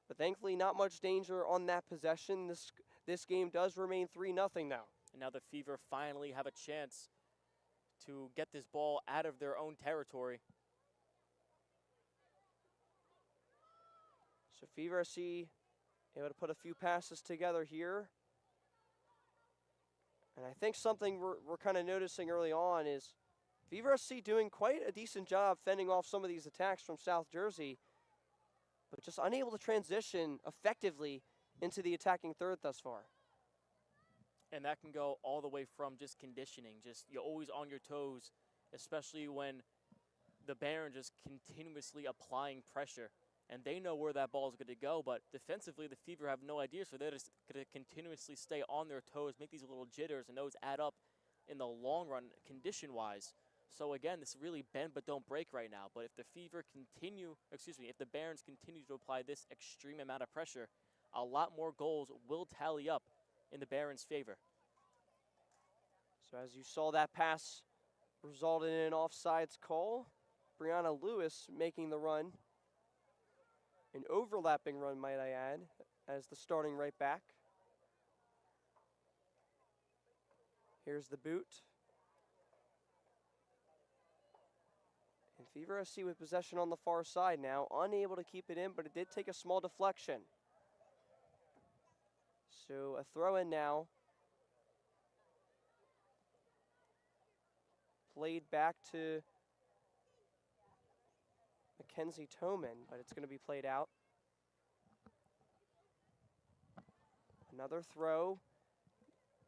But thankfully not much danger on that possession. This game does remain 3-0 now. And now the Fever finally have a chance to get this ball out of their own territory. So Fever SC able to put a few passes together here. And I think something we're kind of noticing early on is Fever SC doing quite a decent job fending off some of these attacks from South Jersey, but just unable to transition effectively into the attacking third thus far. And that can go all the way from just conditioning, just you're always on your toes, especially when the Barons just continuously applying pressure. And they know where that ball is going to go, but defensively the Fever have no idea, so they're just going to continuously stay on their toes, make these little jitters, and those add up in the long run condition-wise. So again, this is really bend but don't break right now. But if the if the Barons continue to apply this extreme amount of pressure, a lot more goals will tally up in the Barons' favor. So as you saw, that pass resulted in an offsides call. Brianna Lewis making the run. An overlapping run, might I add, as the starting right back. Here's the boot. And Fever SC with possession on the far side now, unable to keep it in, but it did take a small deflection. So a throw in now. Played back to Mackenzie Toman, but it's going to be played out. Another throw.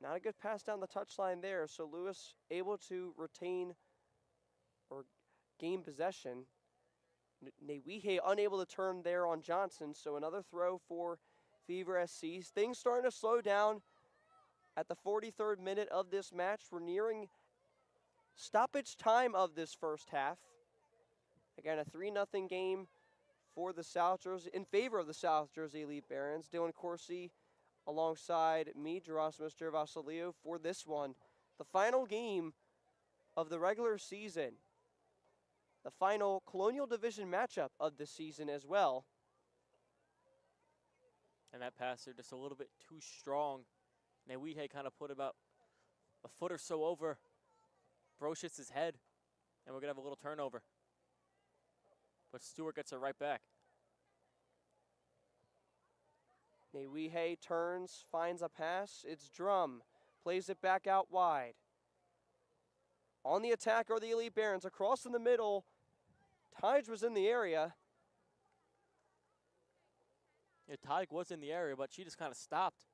Not a good pass down the touchline there, so Lewis able to retain or gain possession. Newihe unable to turn there on Johnson, so another throw for Fever SC. Things starting to slow down at the 43rd minute of this match. We're nearing stoppage time of this first half. Again, a 3-0 game for the South Jersey, in favor of the South Jersey Elite Barons. Dylan Corsi alongside me, Gerasimus Gervasilio, for this one. The final game of the regular season. The final Colonial Division matchup of the season as well. And that pass there just a little bit too strong. Newihe kind of put about a foot or so over Brocious' head, and we're going to have a little turnover. But Stewart gets it right back. Newihe turns, finds a pass. It's Drum. Plays it back out wide. On the attack are the Elite Barons. Across in the middle. Tige was in the area. Yeah, Tige was in the area, but she just kind of stopped.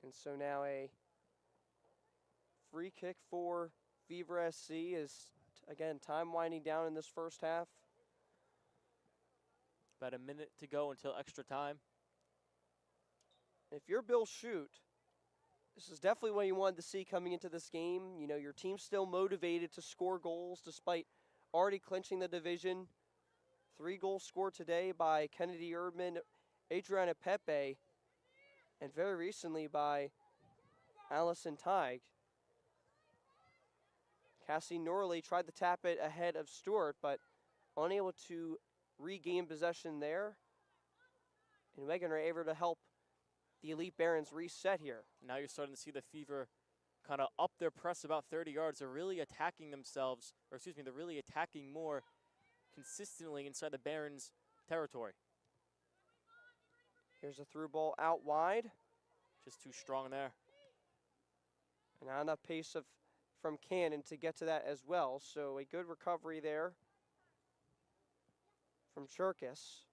And so now a free kick for Fever SC is, again, time winding down in this first half. About a minute to go until extra time. If you're Bill Shute, This is definitely what you wanted to see coming into this game. You know, your team's still motivated to score goals despite already clinching the division. 3 goals scored today by Kennedy Erdman, Adriana Pepe, and very recently by Allison Teig. Cassie Norley tried to tap it ahead of Stewart, but unable to regain possession there. And Megan are able to help the Elite Barons reset here. Now you're starting to see the Fever kind of up their press about 30 yards. They're really attacking themselves, or excuse me, they're really attacking more consistently inside the Barons' territory. Here's a through ball out wide. Just too strong there. And not enough pace from Cannon to get to that as well. So a good recovery there from Cherkis.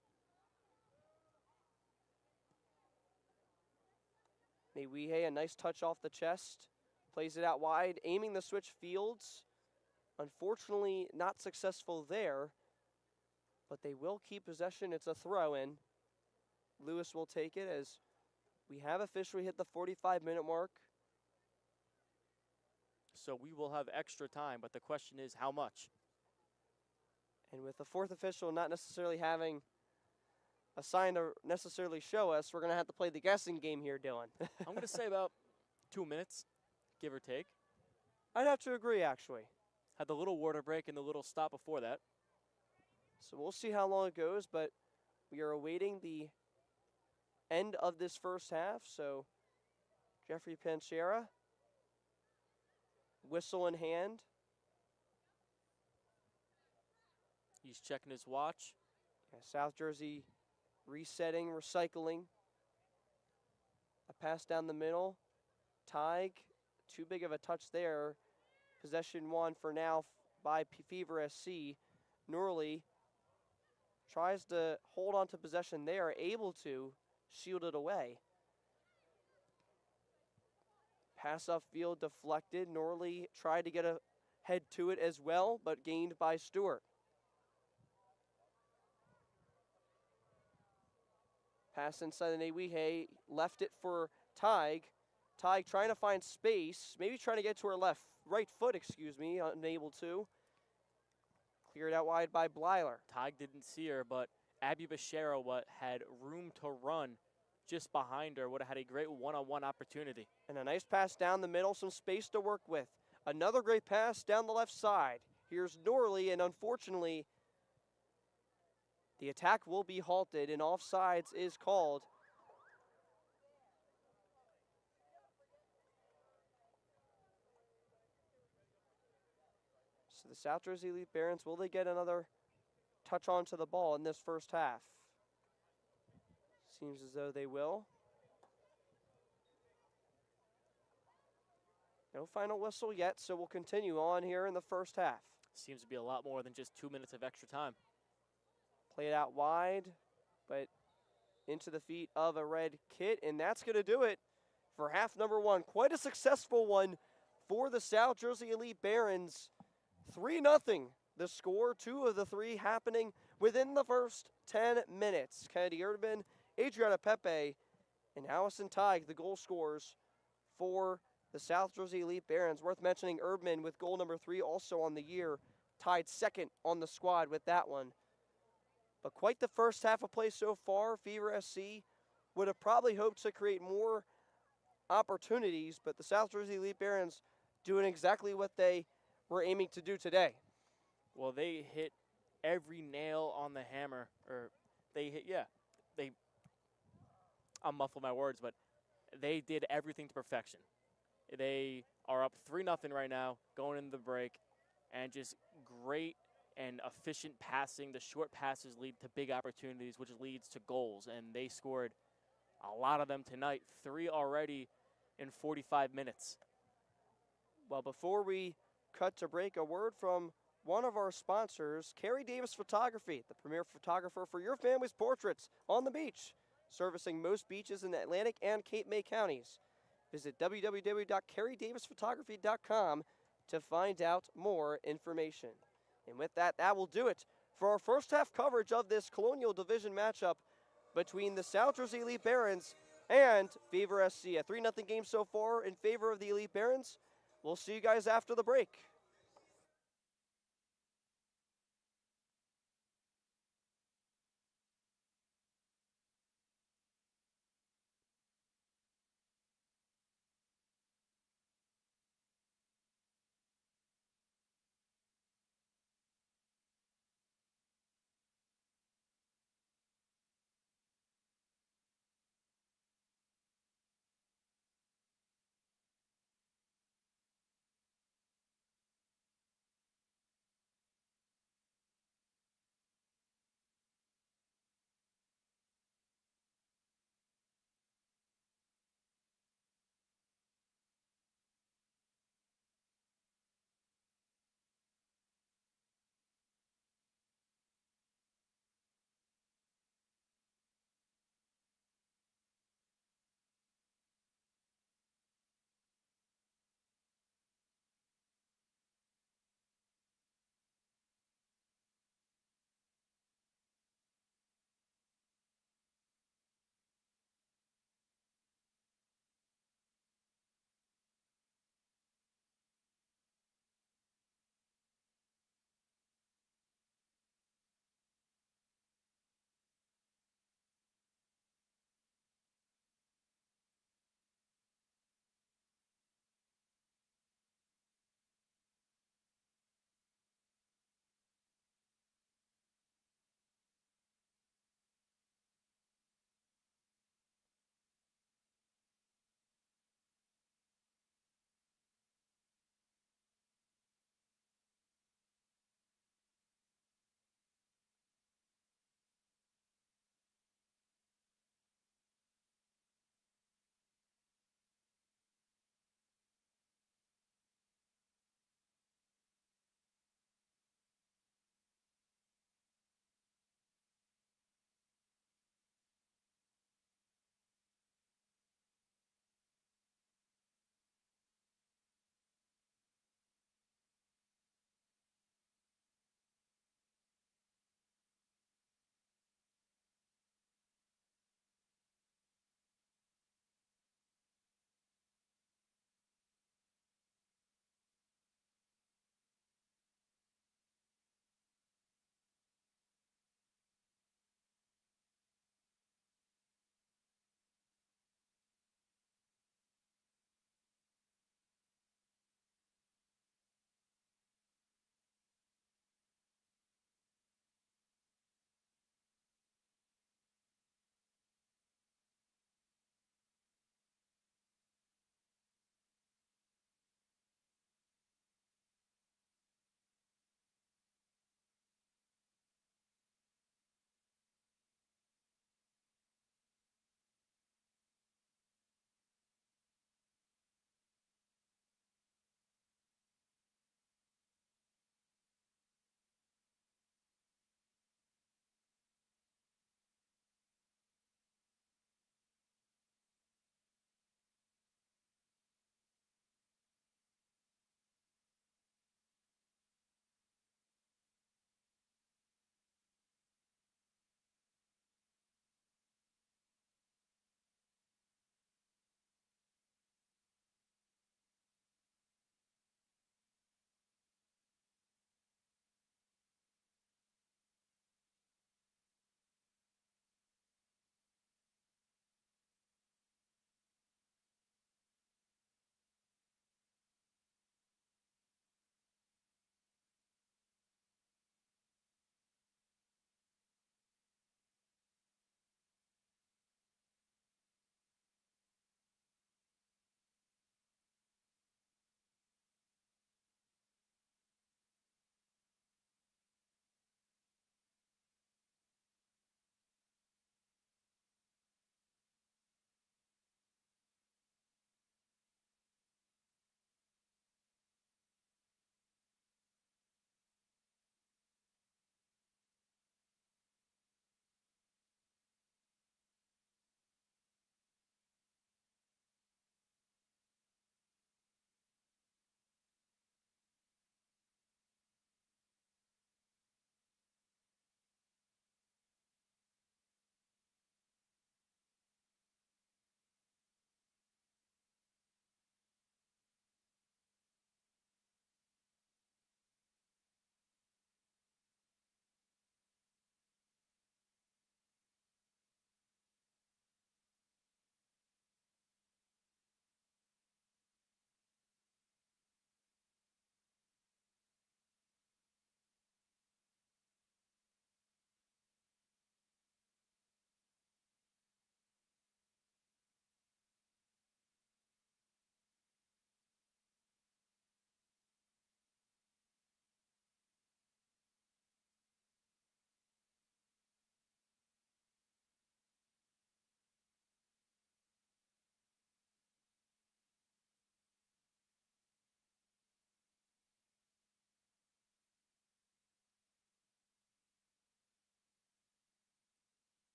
Newihe, a nice touch off the chest. Plays it out wide, aiming the switch fields. Unfortunately, not successful there, but they will keep possession. It's a throw-in. Lewis will take it as we have officially hit the 45-minute mark. So we will have extra time, but the question is how much? And with the 4th official not necessarily having a sign to necessarily show us, we're going to have to play the guessing game here, Dylan. I'm going to say about 2 minutes, give or take. I'd have to agree, actually. Had the little water break and the little stop before that. So we'll see how long it goes, but we are awaiting the end of this first half. So Jeffrey Panchera, whistle in hand. He's checking his watch. Yeah, South Jersey resetting, recycling. A pass down the middle. Teig, too big of a touch there. Possession won for now by Fever SC. Norley tries to hold on to possession there, able to shield it away. Pass upfield deflected. Norley tried to get a head to it as well, but gained by Stewart. Pass inside the Newihe, left it for Teig. Teig trying to find space, maybe trying to get to her right foot, unable to. Cleared out wide by Blyler. Teig didn't see her, but Abby Bashera had room to run just behind her. Would have had a great one-on-one opportunity. And a nice pass down the middle, some space to work with. Another great pass down the left side. Here's Norley, and unfortunately, the attack will be halted, and offsides is called. So the South Jersey Elite Barons, will they get another touch onto the ball in this first half? Seems as though they will. No final whistle yet, so we'll continue on here in the first half. Seems to be a lot more than just 2 minutes of extra time. Play it out wide, but into the feet of a red kit, and that's going to do it for half number 1. Quite a successful one for the South Jersey Elite Barons. 3-0 the score, 2 of the 3 happening within the first 10 minutes. Kennedy Erdman, Adriana Pepe, and Allison Teig, the goal scorers for the South Jersey Elite Barons. Worth mentioning Erdman with goal number 3 also on the year, tied second on the squad with that one. But quite the first half of play so far. Fever SC would have probably hoped to create more opportunities, but the South Jersey Elite Barons doing exactly what they were aiming to do today. Well, they hit every nail on the hammer, I'm muffling my words, but they did everything to perfection. They are up 3-0 right now, going into the break, and just great and efficient passing. The short passes lead to big opportunities, which leads to goals, and they scored a lot of them tonight, 3 already in 45 minutes. Well, before we cut to break, a word from one of our sponsors, Carrie Davis Photography, the premier photographer for your family's portraits on the beach, servicing most beaches in the Atlantic and Cape May counties. Visit www.carriedavisphotography.com to find out more information. And with that, that will do it for our first half coverage of this Colonial Division matchup between the South Jersey Elite Barons and Fever SC. A 3-0 game so far in favor of the Elite Barons. We'll see you guys after the break.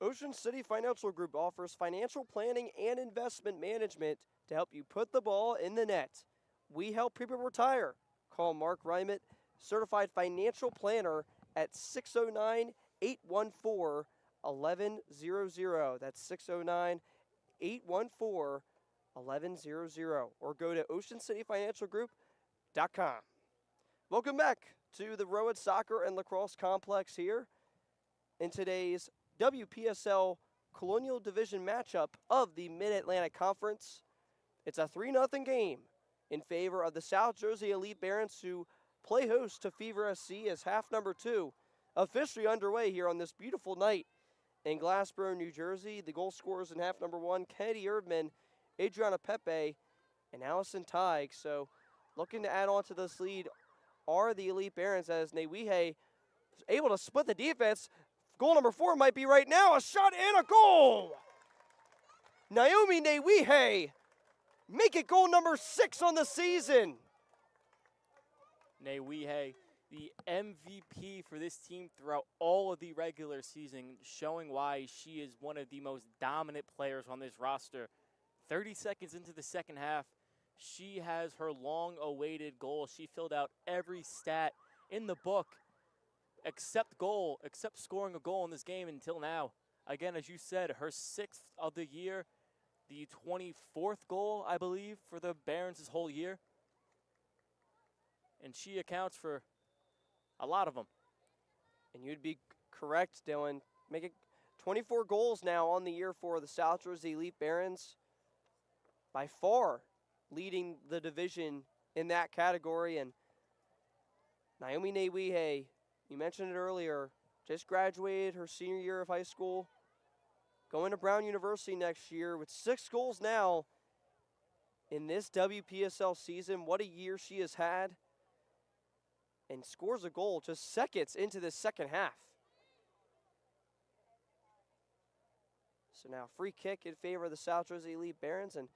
Ocean City Financial Group offers financial planning and investment management to help you put the ball in the net. We help people retire. Call Mark Reimet, certified financial planner, at 609-814-1100. That's 609-814-1100. Or go to oceancityfinancialgroup.com. Welcome back to the Rowan Soccer and Lacrosse Complex here in today's WPSL Colonial Division matchup of the Mid-Atlantic Conference. It's a 3-0 game in favor of the South Jersey Elite Barons, who play host to Fever SC, as half number 2 officially underway here on this beautiful night in Glassboro, New Jersey. The goal scorers in half number 1, Kennedy Erdman, Adriana Pepe, and Allison Teig. So looking to add on to this lead are the Elite Barons, as Newihe is able to split the defense. Goal number 4 might be right now. A shot and a goal! Naomi Newihe make it goal number 6 on the season. Newihe, the MVP for this team throughout all of the regular season, showing why she is one of the most dominant players on this roster. 30 seconds into the second half, she has her long-awaited goal. She filled out every stat in the book except scoring a goal in this game until now. Again, as you said, her 6th of the year, the 24th goal, I believe, for the Barons this whole year. And she accounts for a lot of them. And you'd be correct, Dylan. Make it 24 goals now on the year for the South Jersey Elite Barons. By far leading the division in that category. And Naomi Newihe, you mentioned it earlier, just graduated her senior year of high school, going to Brown University next year with 6 goals now in this WPSL season. What a year she has had. And scores a goal just seconds into the second half. So now free kick in favor of the South Jersey Elite Barons, and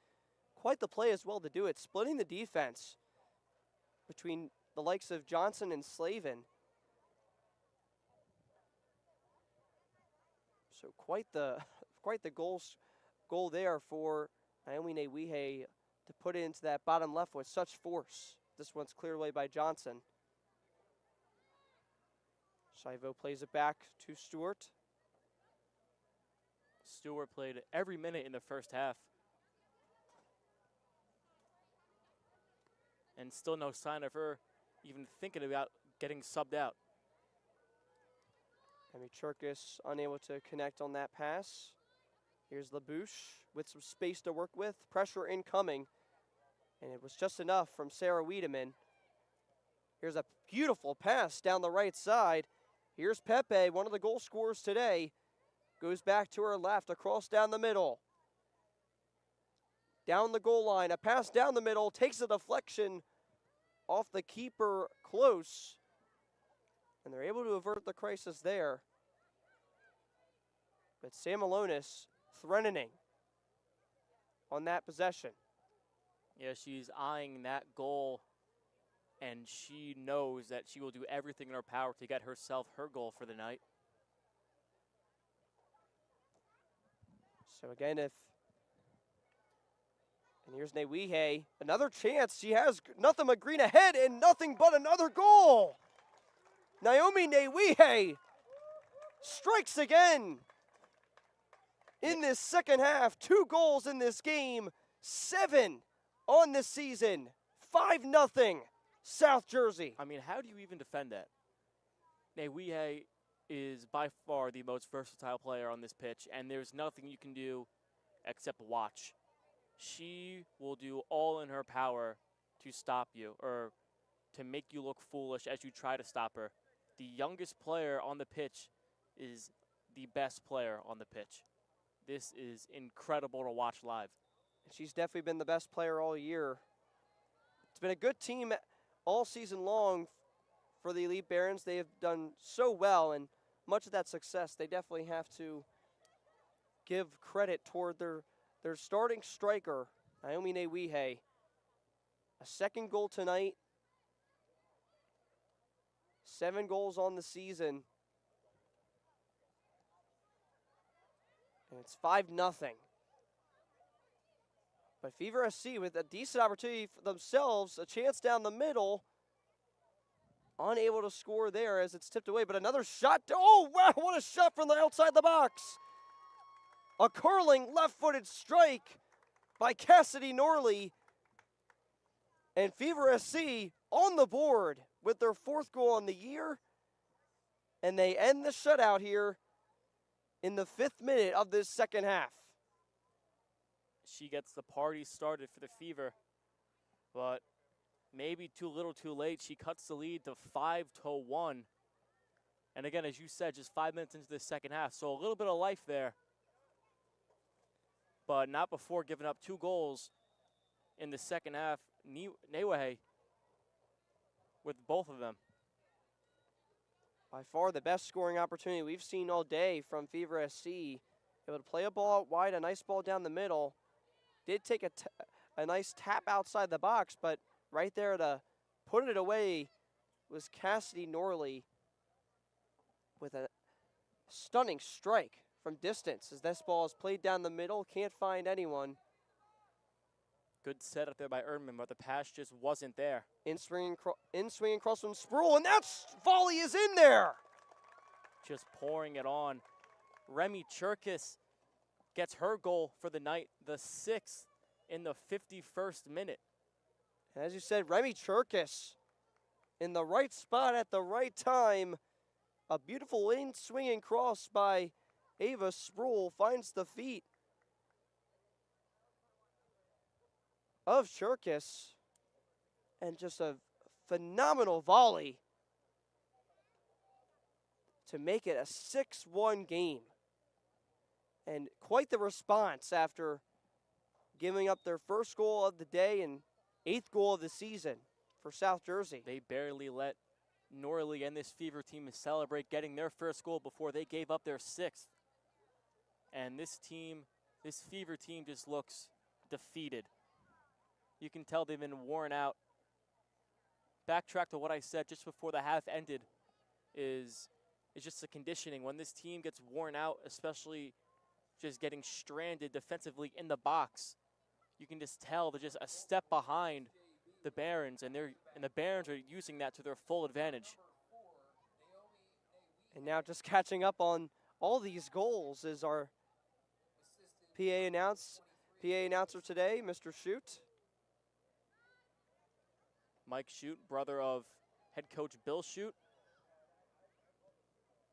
quite the play as well to do it, splitting the defense between the likes of Johnson and Slavin. So quite the goal there for Naomi Newihe to put it into that bottom left with such force. This one's cleared away by Johnson. Shivo plays it back to Stewart. Stewart played every minute in the first half. And still no sign of her even thinking about getting subbed out. Emi Churkis unable to connect on that pass. Here's LaBouche with some space to work with. Pressure incoming. And it was just enough from Sarah Wiedemann. Here's a beautiful pass down the right side. Here's Pepe, one of the goal scorers today. Goes back to her left, across down the middle. Down the goal line, a pass down the middle, takes a deflection off the keeper close. And they're able to avert the crisis there. But Sam Alonis threatening on that possession. Yeah, she's eyeing that goal, and she knows that she will do everything in her power to get herself her goal for the night. So again, and here's Newihe, another chance. She has nothing but green ahead and nothing but another goal. Naomi Newihe strikes again in this second half. 2 goals in this game, 7 on this season, 5-0 South Jersey. I mean, how do you even defend that? Newihe is by far the most versatile player on this pitch, and there's nothing you can do except watch. She will do all in her power to stop you, or to make you look foolish as you try to stop her. The youngest player on the pitch is the best player on the pitch. This is incredible to watch live. She's definitely been the best player all year. It's been a good team all season long for the Elite Barons. They have done so well, and much of that success, they definitely have to give credit toward their starting striker, Naomi Newihe. A second goal tonight. 7 goals on the season. And it's 5-0. But Fever SC with a decent opportunity for themselves, a chance down the middle. Unable to score there as it's tipped away, but another shot. Oh, wow, what a shot from the outside the box. A curling left-footed strike by Cassidy Norley. And Fever SC on the board with their 4th goal on the year. And they end the shutout here in the 5th minute of this second half. She gets the party started for the Fever, but maybe too little too late. She cuts the lead to 5-1. And again, as you said, just 5 minutes into the second half. So a little bit of life there, but not before giving up 2 goals in the second half. Newahe with both of them. By far the best scoring opportunity we've seen all day from Fever SC. Able to play a ball out wide, a nice ball down the middle. Did take a nice tap outside the box, but right there to put it away was Cassidy Norley with a stunning strike from distance as this ball is played down the middle. Can't find anyone. Good setup there by Erdman, but the pass just wasn't there. In swinging cross from Sproul, and that volley is in there. Just pouring it on. Remy Cherkis gets her goal for the night, the 6th in the 51st minute. As you said, Remy Cherkis in the right spot at the right time. A beautiful in-swinging cross by Ava Sproul finds the feet of Cherkis. And just a phenomenal volley to make it a 6-1 game. And quite the response after giving up their 1st goal of the day and 8th goal of the season for South Jersey. They barely let Norley and this Fever team celebrate getting their 1st goal before they gave up their 6th. And this Fever team just looks defeated. You can tell they've been worn out. Backtrack to what I said just before the half ended is just the conditioning. When this team gets worn out, especially just getting stranded defensively in the box, you can just tell they're just a step behind the Barons, and the Barons are using that to their full advantage. And now just catching up on all these goals is our PA announcer today, Mr. Shute. Mike Shute, brother of head coach Bill Shute.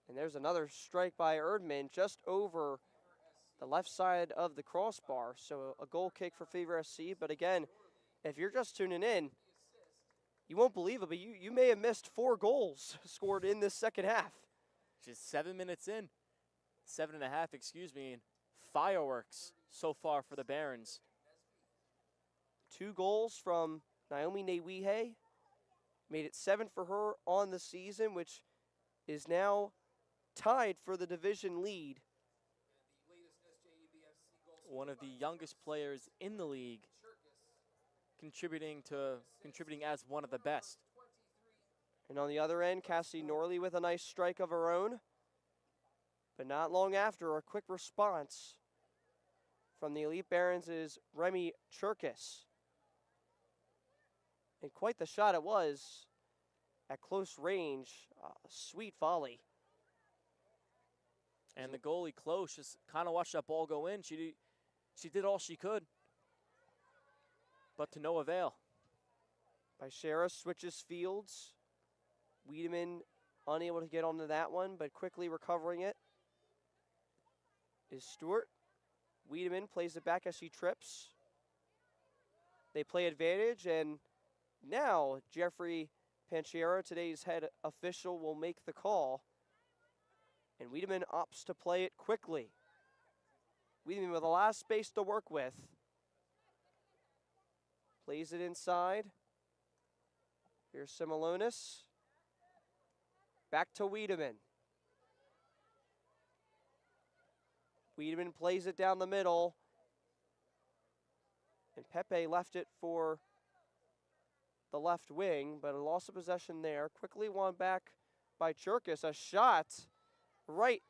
And there's another strike by Erdman just over the left side of the crossbar. So a goal kick for Fever SC. But again, if you're just tuning in, you won't believe it, but you may have missed 4 goals scored in this second half. Just 7 minutes in, 7.5, excuse me, and fireworks so far for the Barons. 2 goals from Naomi Newihe. Made it 7 for her on the season, which is now tied for the division lead. One of the youngest players in the league, contributing as one of the best. And on the other end, Cassidy Norley with a nice strike of her own. But not long after, a quick response from the Elite Barons is Remy Cherkis. And quite the shot it was at close range. Sweet volley. And the goalie, Close, just kind of watched that ball go in. She did all she could, but to no avail. Bishara switches fields. Wiedemann unable to get onto that one, but quickly recovering it is Stewart. Wiedemann plays it back as she trips. They play advantage, and now Jeffrey Panchera, today's head official, will make the call. And Wiedemann opts to play it quickly. Wiedemann with a lot of space to work with. Plays it inside. Here's Simononis. Back to Wiedemann. Wiedemann plays it down the middle. And Pepe left it for the left wing, but a loss of possession there. Quickly won back by Cherkis. A shot right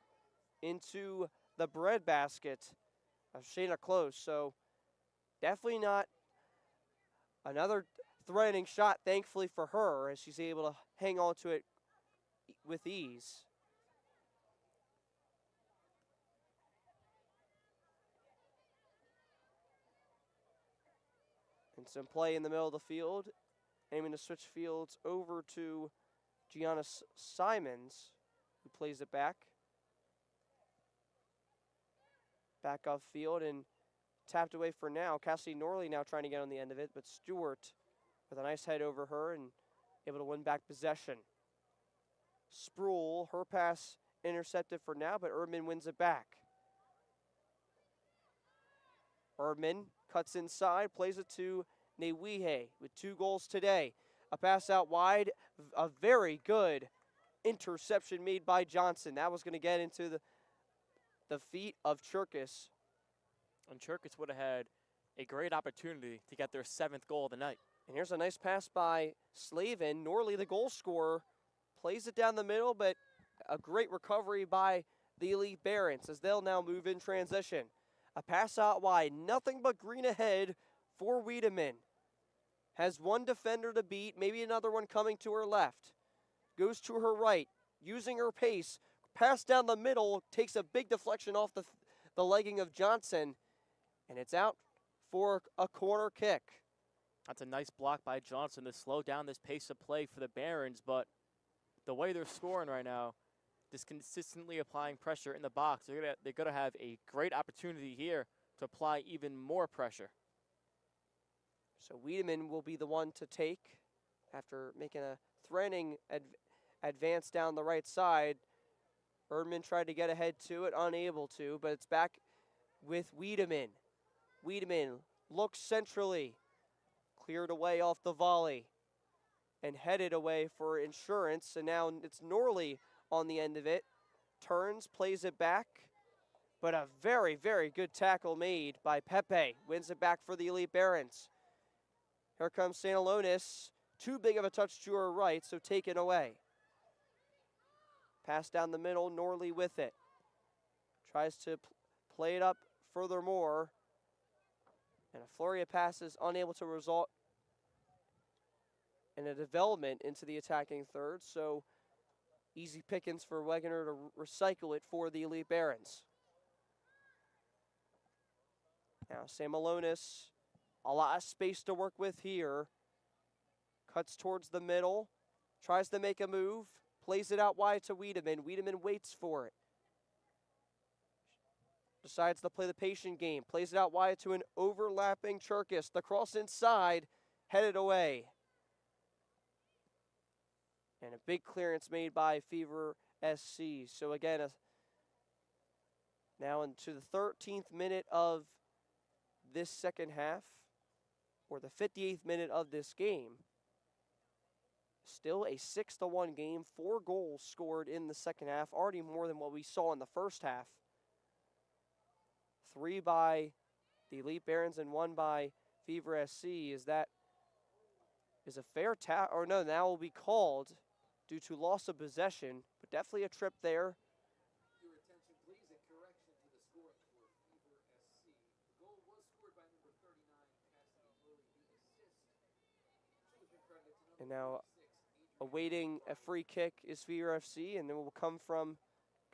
into the breadbasket of Shayna Close. So definitely not another threatening shot, thankfully for her, as she's able to hang on to it with ease. And some play in the middle of the field, aiming to switch fields over to Gianna Simons, who plays it back. Back off field and tapped away for now. Cassidy Norley now trying to get on the end of it, but Stewart with a nice head over her and able to win back possession. Sproul, her pass intercepted for now, but Erdman wins it back. Erdman cuts inside, plays it to Newihe with 2 goals today. A pass out wide, a very good interception made by Johnson. That was going to get into the feet of Cherkis. And Cherkis would have had a great opportunity to get their 7th goal of the night. And here's a nice pass by Slavin. Norley, the goal scorer, plays it down the middle, but a great recovery by the Elite Barons as they'll now move in transition. A pass out wide, nothing but green ahead for Wiedemann. Has one defender to beat, maybe another one coming to her left. Goes to her right, using her pace. Pass down the middle, takes a big deflection off the legging of Johnson, and it's out for a corner kick. That's a nice block by Johnson to slow down this pace of play for the Barons, but the way they're scoring right now, just consistently applying pressure in the box, they're gonna have a great opportunity here to apply even more pressure. So Wiedemann will be the one to take after making a threatening advance down the right side. Erdman tried to get ahead to it, unable to, but it's back with Wiedemann. Wiedemann looks centrally, cleared away off the volley, and headed away for insurance, and now it's Norley on the end of it. Turns, plays it back, but a very, very good tackle made by Pepe. Wins it back for the Elite Barons. Here comes St. Alonis. Too big of a touch to her right, so taken away. Pass down the middle, Norley with it. Tries to play it up furthermore. And a flurry of passes unable to result in a development into the attacking third. So easy pickings for Wegener to recycle it for the Elite Barons. Now Sam Alonis, a lot of space to work with here. Cuts towards the middle. Tries to make a move. Plays it out wide to Wiedemann. Wiedemann waits for it. Decides to play the patient game. Plays it out wide to an overlapping Cherkis. The cross inside, headed away. And a big clearance made by Fever SC. So again, now into the 13th minute of this second half, or the 58th minute of this game. Still a 6-1 game, 4 goals scored in the second half, already more than what we saw in the first half. 3 by the Elite Barons and 1 by Fever SC. Is a fair tackle, or no, now will be called due to loss of possession, but definitely a trip there. Your attention, please, and correction to the scoring for Fever SC. The goal was scored by number 39, Cassidy Norley. The assist should have been credited to And number now awaiting a free kick is Fever FC, and it will come from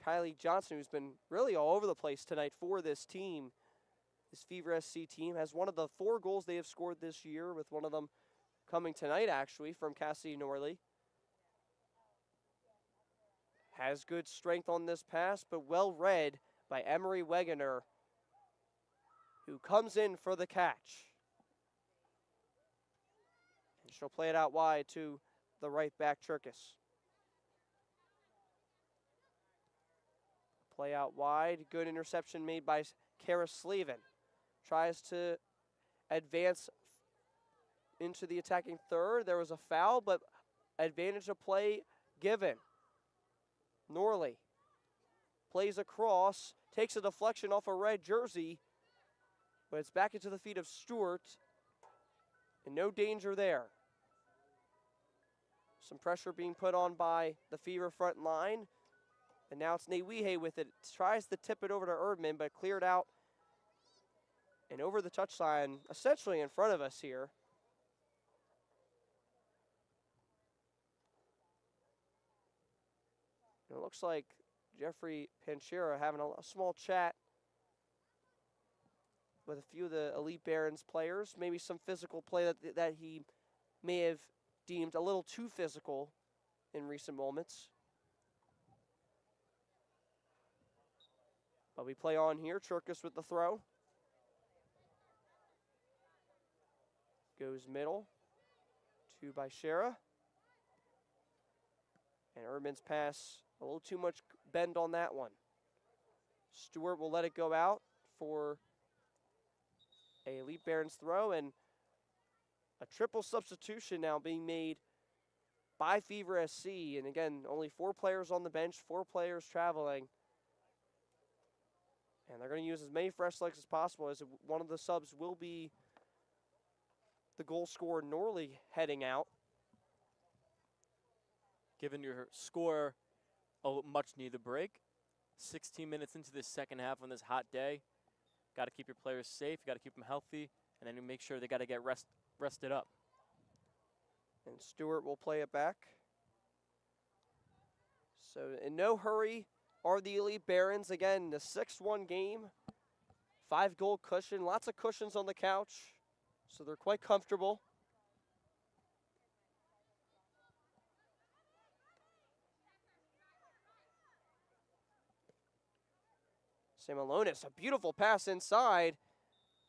Kylie Johnson, who's been really all over the place tonight for this team. This Fever SC team has one of the 4 goals they have scored this year, with one of them coming tonight, actually, from Cassidy Norley. Has good strength on this pass, but well read by Emery Wegener, who comes in for the catch. And she'll play it out wide to the right back, Cherkis. Play out wide. Good interception made by Kara Slavin. Tries to advance into the attacking third. There was a foul, but advantage of play given. Norley plays across, takes a deflection off a red jersey, but it's back into the feet of Stewart, and no danger there. Some pressure being put on by the Fever front line. And now it's Newihe with it. Tries to tip it over to Erdman, but cleared out and over the touchline, essentially in front of us here. And it looks like Jeffrey Panchera having a small chat with a few of the Elite Barons players. Maybe some physical play that he may have deemed a little too physical in recent moments. But we play on here. Cherkis with the throw. Goes middle to Byshera. And Erdman's pass, a little too much bend on that one. Stewart will let it go out for a Elite Barons throw, and a triple substitution now being made by Fever SC. And again, only 4 players on the bench, 4 players traveling. And they're going to use as many fresh legs as possible, as one of the subs will be the goal scorer, Norley, heading out. Given your score a much needed break, 16 minutes into this second half on this hot day, got to keep your players safe, got to keep them healthy, and then you make sure they got to get rested up. And Stewart will play it back. So in no hurry are the Elite Barons. Again, the 6-1 game, 5-goal cushion, lots of cushions on the couch, so they're quite comfortable. Samalonis, a beautiful pass inside,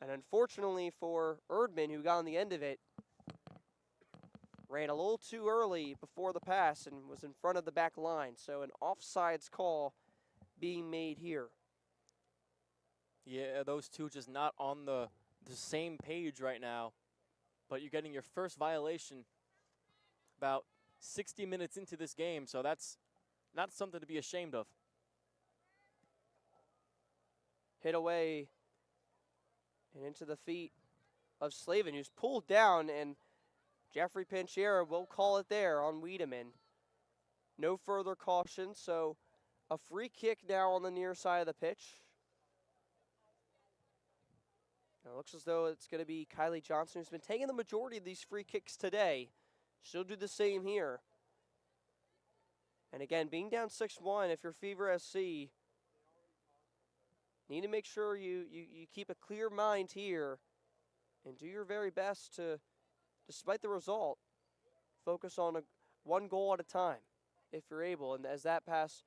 and unfortunately for Erdman, who got on the end of it, ran a little too early before the pass and was in front of the back line. So an offsides call being made here. Yeah, those two just not on the same page right now, but you're getting your first violation about 60 minutes into this game, so that's not something to be ashamed of. Hit away and into the feet of Slavin, who's pulled down, and Jeffrey Panchera will call it there on Wiedemann. No further caution, so a free kick now on the near side of the pitch. Now it looks as though it's going to be Kylie Johnson, who's been taking the majority of these free kicks today. She'll do the same here. And again, being down 6-1, if you're Fever SC, need to make sure you keep a clear mind here and do your very best to, despite the result, focus on one goal at a time if you're able. And as that pass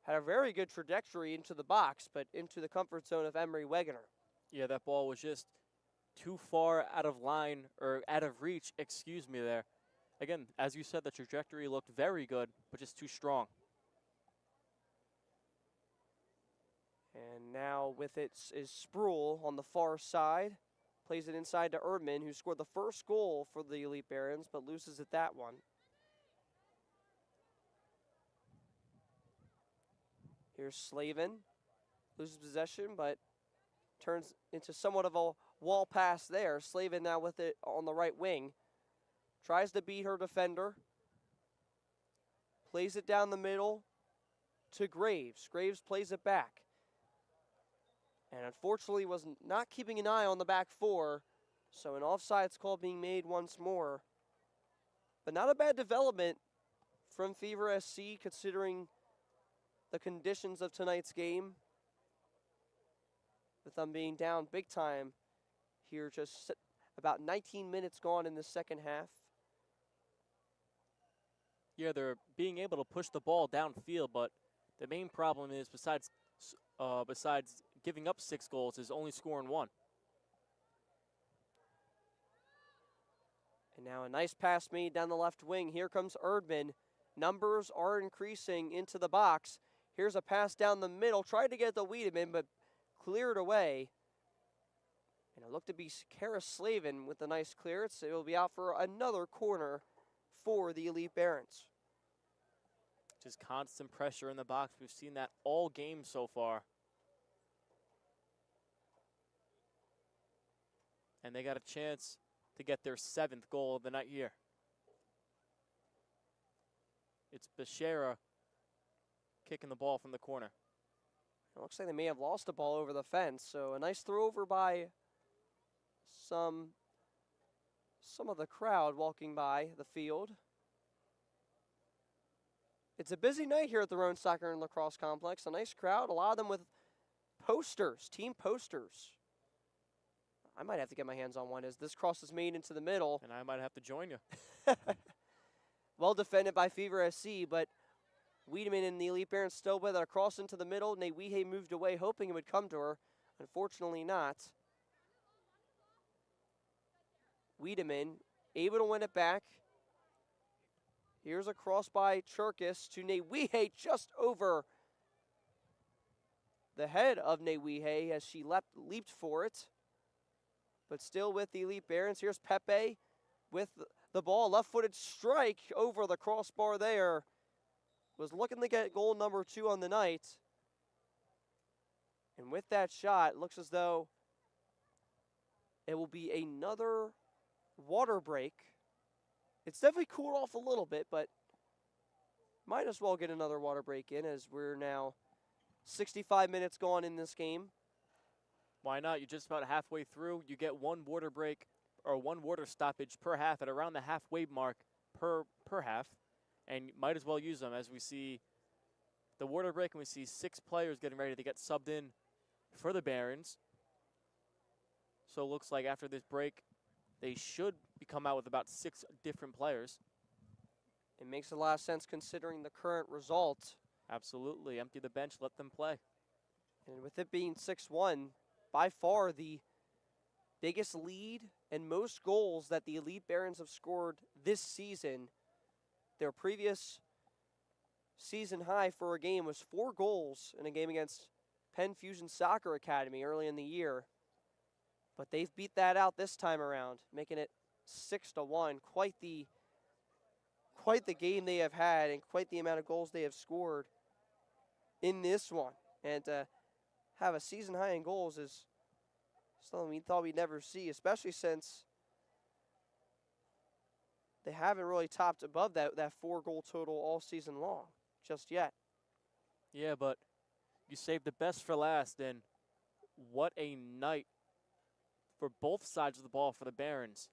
had a very good trajectory into the box, but into the comfort zone of Emery Wegener. Yeah, that ball was just too far out of line, or out of reach, excuse me there. Again, as you said, the trajectory looked very good, but just too strong. And now with it is Sproul on the far side. Plays it inside to Erdman, who scored the first goal for the Elite Barons, but loses at that one. Here's Slavin. Loses possession, but turns into somewhat of a wall pass there. Slavin now with it on the right wing. Tries to beat her defender. Plays it down the middle to Graves. Graves plays it back. And unfortunately was not keeping an eye on the back 4, so an offsides call being made once more. But not a bad development from Fever SC considering the conditions of tonight's game, with them being down big time here, just about 19 minutes gone in the second half. Yeah, they're being able to push the ball downfield, but the main problem is, besides giving up 6 goals, is only scoring 1. And now a nice pass made down the left wing. Here comes Erdman. Numbers are increasing into the box. Here's a pass down the middle. Tried to get the Wiedemann, but cleared away. And it looked to be Kara Slavin with a nice clearance. It will be out for another corner for the Elite Barons. Just constant pressure in the box. We've seen that all game so far. And they got a chance to get their 7th goal of the night here. It's Beshara kicking the ball from the corner. It looks like they may have lost the ball over the fence, so a nice throw over by some of the crowd walking by the field. It's a busy night here at the Roan Soccer and Lacrosse Complex. A nice crowd, a lot of them with posters, team posters. I might have to get my hands on one as this cross is made into the middle. And I might have to join you. Well defended by Fever SC, but Wiedemann and the Elite Barons still with it. A cross into the middle. Newihe moved away, hoping it would come to her. Unfortunately not. Wiedemann able to win it back. Here's a cross by Cherkis to Newihe, just over the head of Newihe as she leaped for it. But still with the Elite Barons. Here's Pepe with the ball. Left-footed strike over the crossbar there. Was looking to get goal number 2 on the night. And with that shot, it looks as though it will be another water break. It's definitely cooled off a little bit, but might as well get another water break in as we're now 65 minutes gone in this game. Why not? You're just about halfway through. You get one water break or one water stoppage per half at around the halfway mark per half. And you might as well use them as we see the water break and we see 6 players getting ready to get subbed in for the Barons. So it looks like after this break, they should come out with about 6 different players. It makes a lot of sense considering the current result. Absolutely. Empty the bench, let them play. And with it being 6-1, by far the biggest lead and most goals that the Elite Barons have scored this season. Their previous season high for a game was 4 goals in a game against Penn Fusion Soccer Academy early in the year. But they've beat that out this time around, making it 6-1. Quite the game they have had and quite the amount of goals they have scored in this one. And to have a season high in goals is something we thought we'd never see, especially since they haven't really topped above that 4-goal total all season long just yet. Yeah, but you saved the best for last, and what a night for both sides of the ball for the Barons.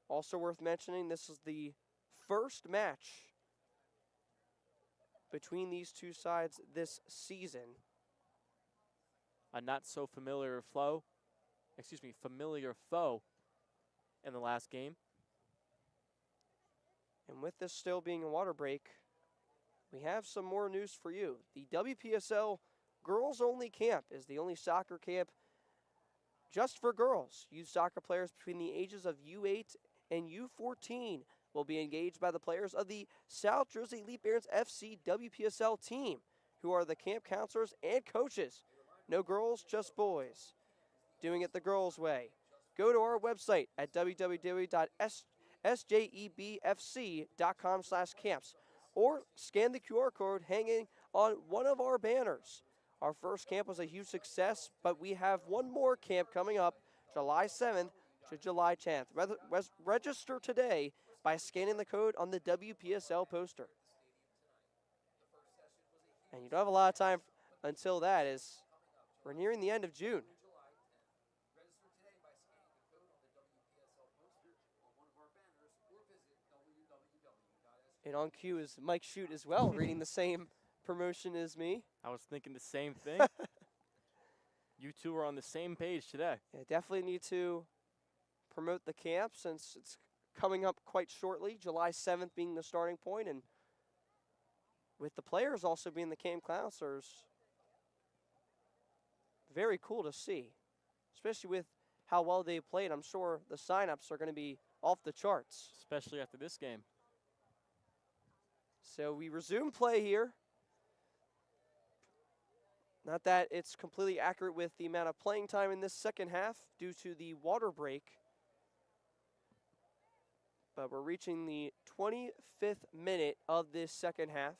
Also worth mentioning, this is the first match between these two sides this season. A not so familiar foe in the last game. And with this still being a water break, we have some more news for you. The WPSL Girls Only Camp is the only soccer camp just for girls. Youth soccer players between the ages of U8 and U14 will be engaged by the players of the South Jersey Elite Barons FC WPSL team, who are the camp counselors and coaches. No girls, just boys. Doing it the girls' way. Go to our website at www.sjebfc.com/camps or scan the QR code hanging on one of our banners. Our first camp was a huge success, but we have one more camp coming up July 7th to July 10th. Register today by scanning the code on the WPSL poster. And you don't have a lot of time until that, as we're nearing the end of June. And on cue is Mike Shute as well, reading the same promotion as me. I was thinking the same thing. You two are on the same page today. Yeah, definitely need to promote the camp since it's coming up quite shortly, July 7th being the starting point, and with the players also being the camp counselors. Very cool to see, especially with how well they played. I'm sure the signups are going to be off the charts. Especially after this game. So we resume play here. Not that it's completely accurate with the amount of playing time in this second half due to the water break. But we're reaching the 25th minute of this second half,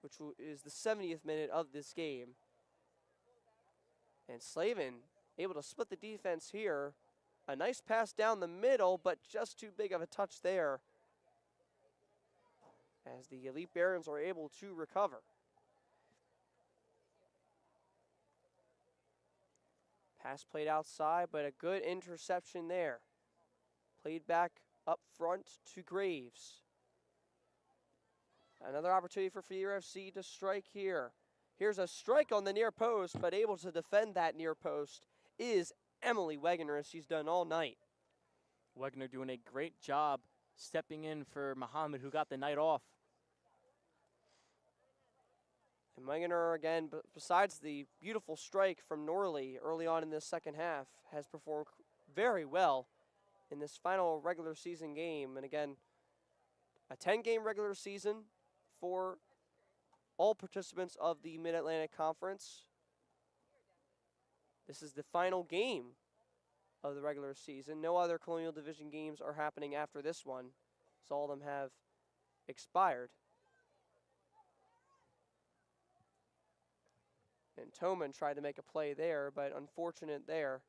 which is the 70th minute of this game. And Slavin able to split the defense here. A nice pass down the middle, but just too big of a touch there, as the Elite Barons are able to recover. Pass played outside, but a good interception there. Played back up front to Graves. Another opportunity for Fever FC to strike here. Here's a strike on the near post, but able to defend that near post is Emily Wegener, as she's done all night. Wegener doing a great job stepping in for Muhammad, who got the night off. And Wegener, again, besides the beautiful strike from Norley early on in this second half, has performed very well in this final regular season game. And again, a 10-game regular season for all participants of the Mid-Atlantic Conference. This is the final game of the regular season. No other Colonial Division games are happening after this one, so all of them have expired. And Toman tried to make a play there, but unfortunate there.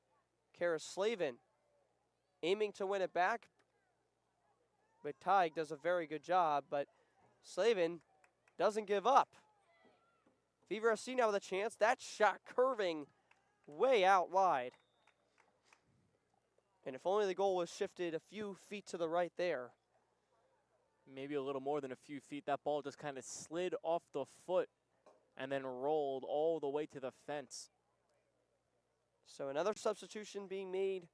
Kara Slavin aiming to win it back, but Tig does a very good job, but Slavin doesn't give up. Fever FC now with a chance. That shot curving way out wide. And if only the goal was shifted a few feet to the right there. Maybe a little more than a few feet. That ball just kind of slid off the foot and then rolled all the way to the fence. So another substitution being made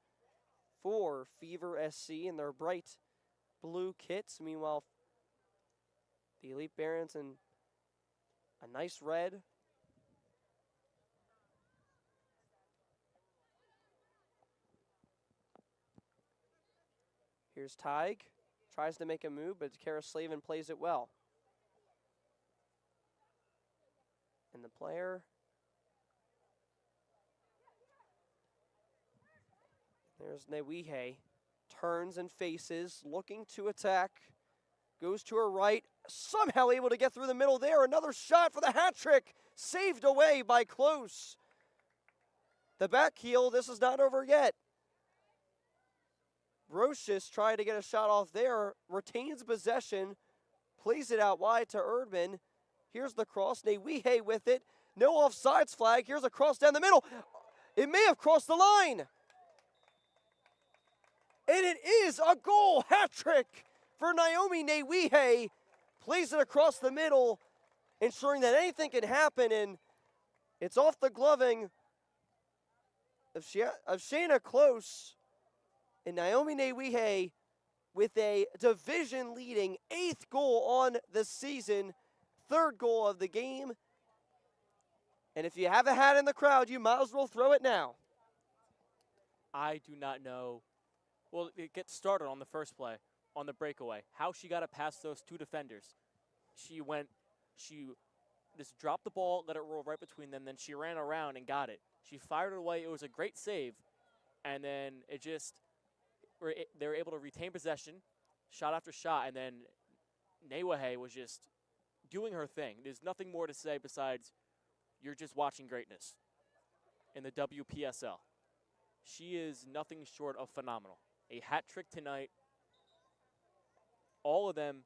for Fever SC in their bright blue kits. Meanwhile, the Elite Barons in a nice red. Here's Tig. Tries to make a move, but Kara Slavin plays it well. And the player. There's Newihe. Turns and faces, looking to attack. Goes to her right. Somehow able to get through the middle there. Another shot for the hat trick. Saved away by Close. The back heel, this is not over yet. Brocious tried to get a shot off there. Retains possession. Plays it out wide to Erdman. Here's the cross. Newihe with it. No offsides flag. Here's a cross down the middle. It may have crossed the line. And it is a goal. Hat trick for Naomi Newihe. Plays it across the middle, ensuring that anything can happen. And it's off the gloving of Shayna Close. And Naomi Newihe with a division-leading 8th goal on the season, 3rd goal of the game. And if you have a hat in the crowd, you might as well throw it now. I do not know. Well, it gets started on the first play, on the breakaway. How she got it past those two defenders. She just dropped the ball, let it roll right between them, then she ran around and got it. She fired it away. It was a great save. And then they were able to retain possession, shot after shot, and then Newihe was just doing her thing. There's nothing more to say besides you're just watching greatness in the WPSL. She is nothing short of phenomenal. A hat trick tonight. All of them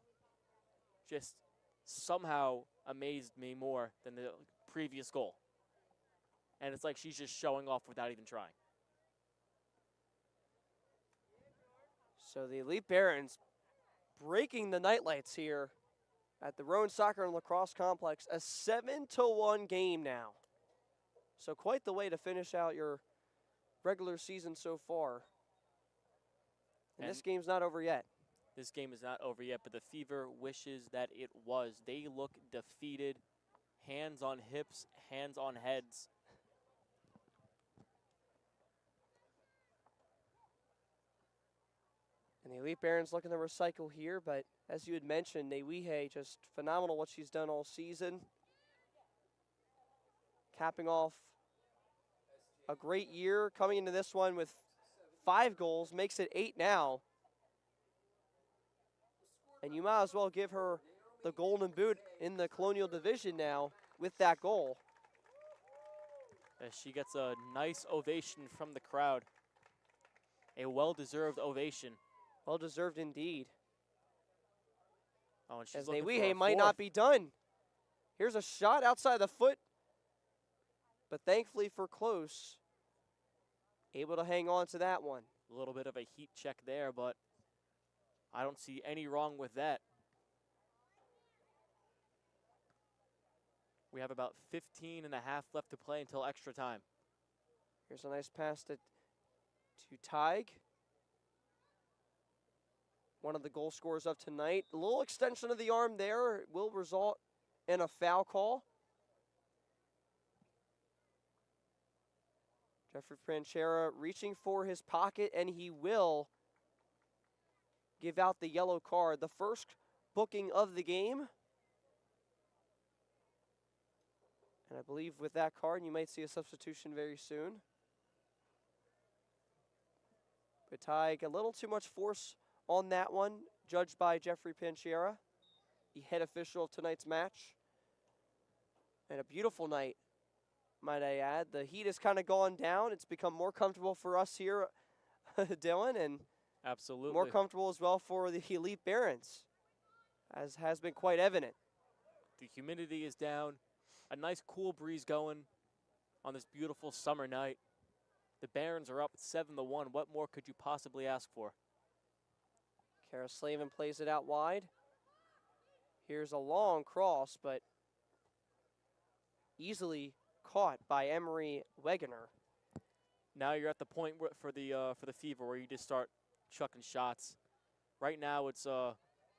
just somehow amazed me more than the previous goal. And it's like she's just showing off without even trying. So the Elite Barons breaking the nightlights here at the Rowan Soccer and Lacrosse Complex. A 7-1 game now. So quite the way to finish out your regular season so far. And this game's not over yet. This game is not over yet, but the Fever wishes that it was. They look defeated. Hands on hips, hands on heads. And the Elite Barons looking to recycle here, but as you had mentioned, Newihe, just phenomenal what she's done all season. Capping off a great year, coming into this one with 5 goals, makes it 8 now. And you might as well give her the golden boot in the Colonial Division now with that goal. As she gets a nice ovation from the crowd. A well-deserved ovation. Well-deserved indeed. Oh, and she's as looking for Newihe a might fourth. not be done. Here's a shot outside the foot. But thankfully for Close, able to hang on to that one. A little bit of a heat check there, but I don't see any wrong with that. We have about 15 and a half left to play until extra time. Here's a nice pass to Tig. One of the goal scorers of tonight. A little extension of the arm there will result in a foul call. Jeffrey Panchera reaching for his pocket, and he will give out the yellow card. The first booking of the game. And I believe with that card, you might see a substitution very soon. But Tig, a little too much force on that one, judged by Jeffrey Panchera, the head official of tonight's match. And a beautiful night, might I add. The heat has kind of gone down. It's become more comfortable for us here, Dylan, and absolutely more comfortable as well for the Elite Barons, as has been quite evident. The humidity is down. A nice cool breeze going on this beautiful summer night. The Barons are up 7-1. What more could you possibly ask for? Kara Slavin plays it out wide. Here's a long cross, but easily caught by Emery Wegener. Now you're at the point for the Fever where you just start chucking shots. Right now it's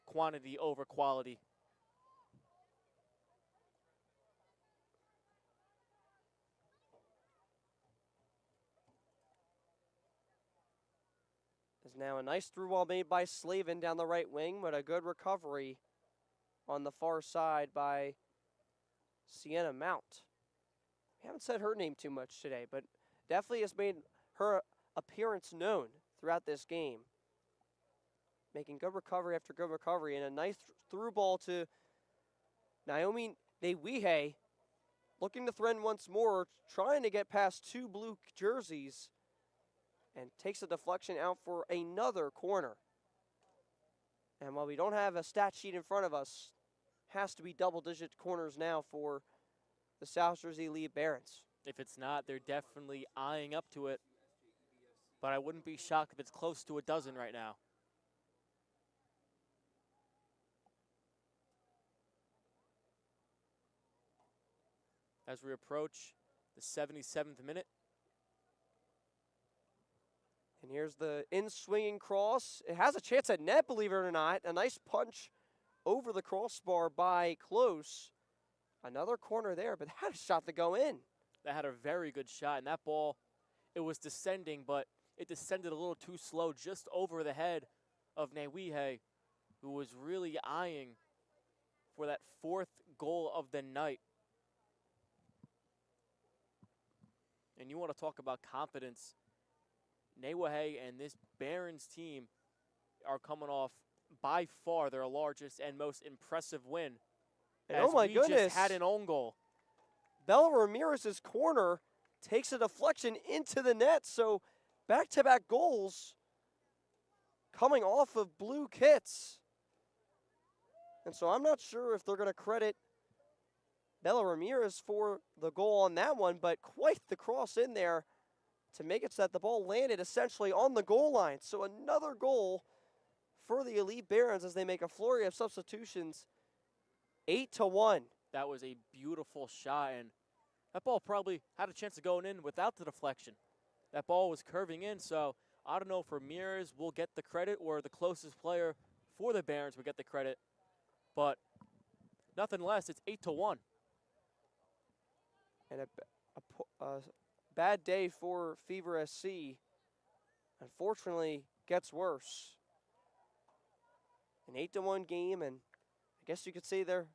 quantity over quality. There's now a nice through ball made by Slavin down the right wing, but a good recovery on the far side by Sienna Mount. We haven't said her name too much today, but definitely has made her appearance known throughout this game. Making good recovery after good recovery, and a nice through ball to Naomi Newihe, looking to threaten once more, trying to get past two blue jerseys, and takes a deflection out for another corner. And while we don't have a stat sheet in front of us, has to be double-digit corners now for the South Jersey Elite Barons. If it's not, they're definitely eyeing up to it. But I wouldn't be shocked if it's close to a dozen right now. As we approach the 77th minute. And here's the in-swinging cross. It has a chance at net, believe it or not. A nice punch over the crossbar by Close. Another corner there, but that had a shot to go in. That had a very good shot, and that ball, it was descending, but it descended a little too slow just over the head of Newihe, who was really eyeing for that fourth goal of the night. And you want to talk about confidence. Newihe and this Barons team are coming off by far their largest and most impressive win. And oh my goodness, just had an own goal. Bella Ramirez's corner takes a deflection into the net, so back-to-back goals coming off of blue kits. And so I'm not sure if they're going to credit Bella Ramirez for the goal on that one, but quite the cross in there to make it so that the ball landed essentially on the goal line. So another goal for the Elite Barons as they make a flurry of substitutions. 8-1. That was a beautiful shot, and that ball probably had a chance of going in without the deflection. That ball was curving in, so I don't know if Ramirez will get the credit or the closest player for the Barons will get the credit, but nothing less, it's 8-1. And a bad day for Fever SC. Unfortunately, gets worse. An 8-1 game, and I guess you could say they're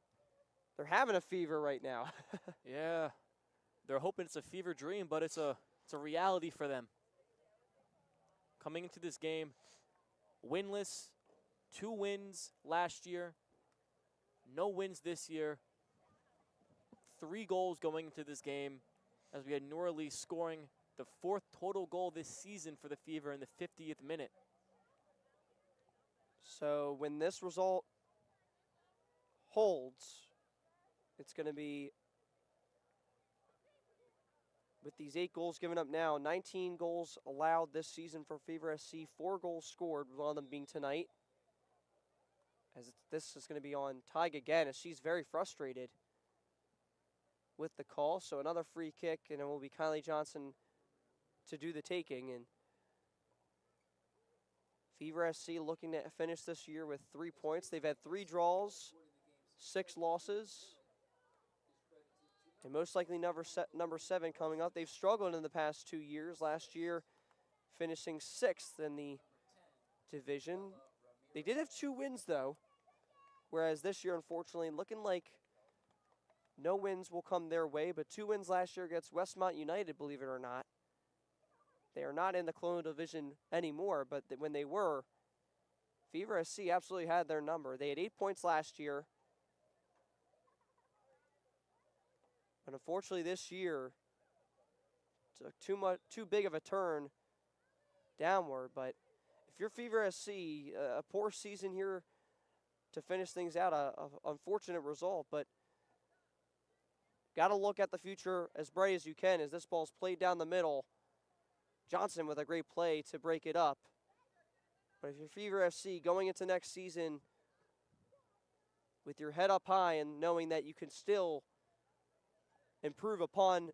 having a fever right now. Yeah, they're hoping it's a fever dream, but it's a reality for them. Coming into this game, winless, 2 wins last year, no wins this year, 3 goals going into this game, as we had Norley scoring the 4th total goal this season for the Fever in the 50th minute. So when this result holds, it's going to be with these 8 goals given up now, 19 goals allowed this season for Fever SC, 4 goals scored, one of them being tonight. As this is going to be on Tig again, as she's very frustrated with the call. So another free kick, and it will be Kylie Johnson to do the taking. And Fever SC looking to finish this year with 3 points. They've had 3 draws, 6 losses, and most likely number 7 coming up. They've struggled in the past 2 years. Last year, finishing 6th in the division. They did have 2 wins, though, whereas this year, unfortunately, looking like no wins will come their way, but 2 wins last year against Westmont United, believe it or not. They are not in the Colonial Division anymore, but when they were, Fever SC absolutely had their number. They had 8 points last year. But unfortunately this year, took too big of a turn downward. But if you're Fever SC, a poor season here to finish things out, a unfortunate result, but got to look at the future as bright as you can as this ball's played down the middle. Johnson with a great play to break it up. But if you're Fever FC going into next season with your head up high and knowing that you can still improve upon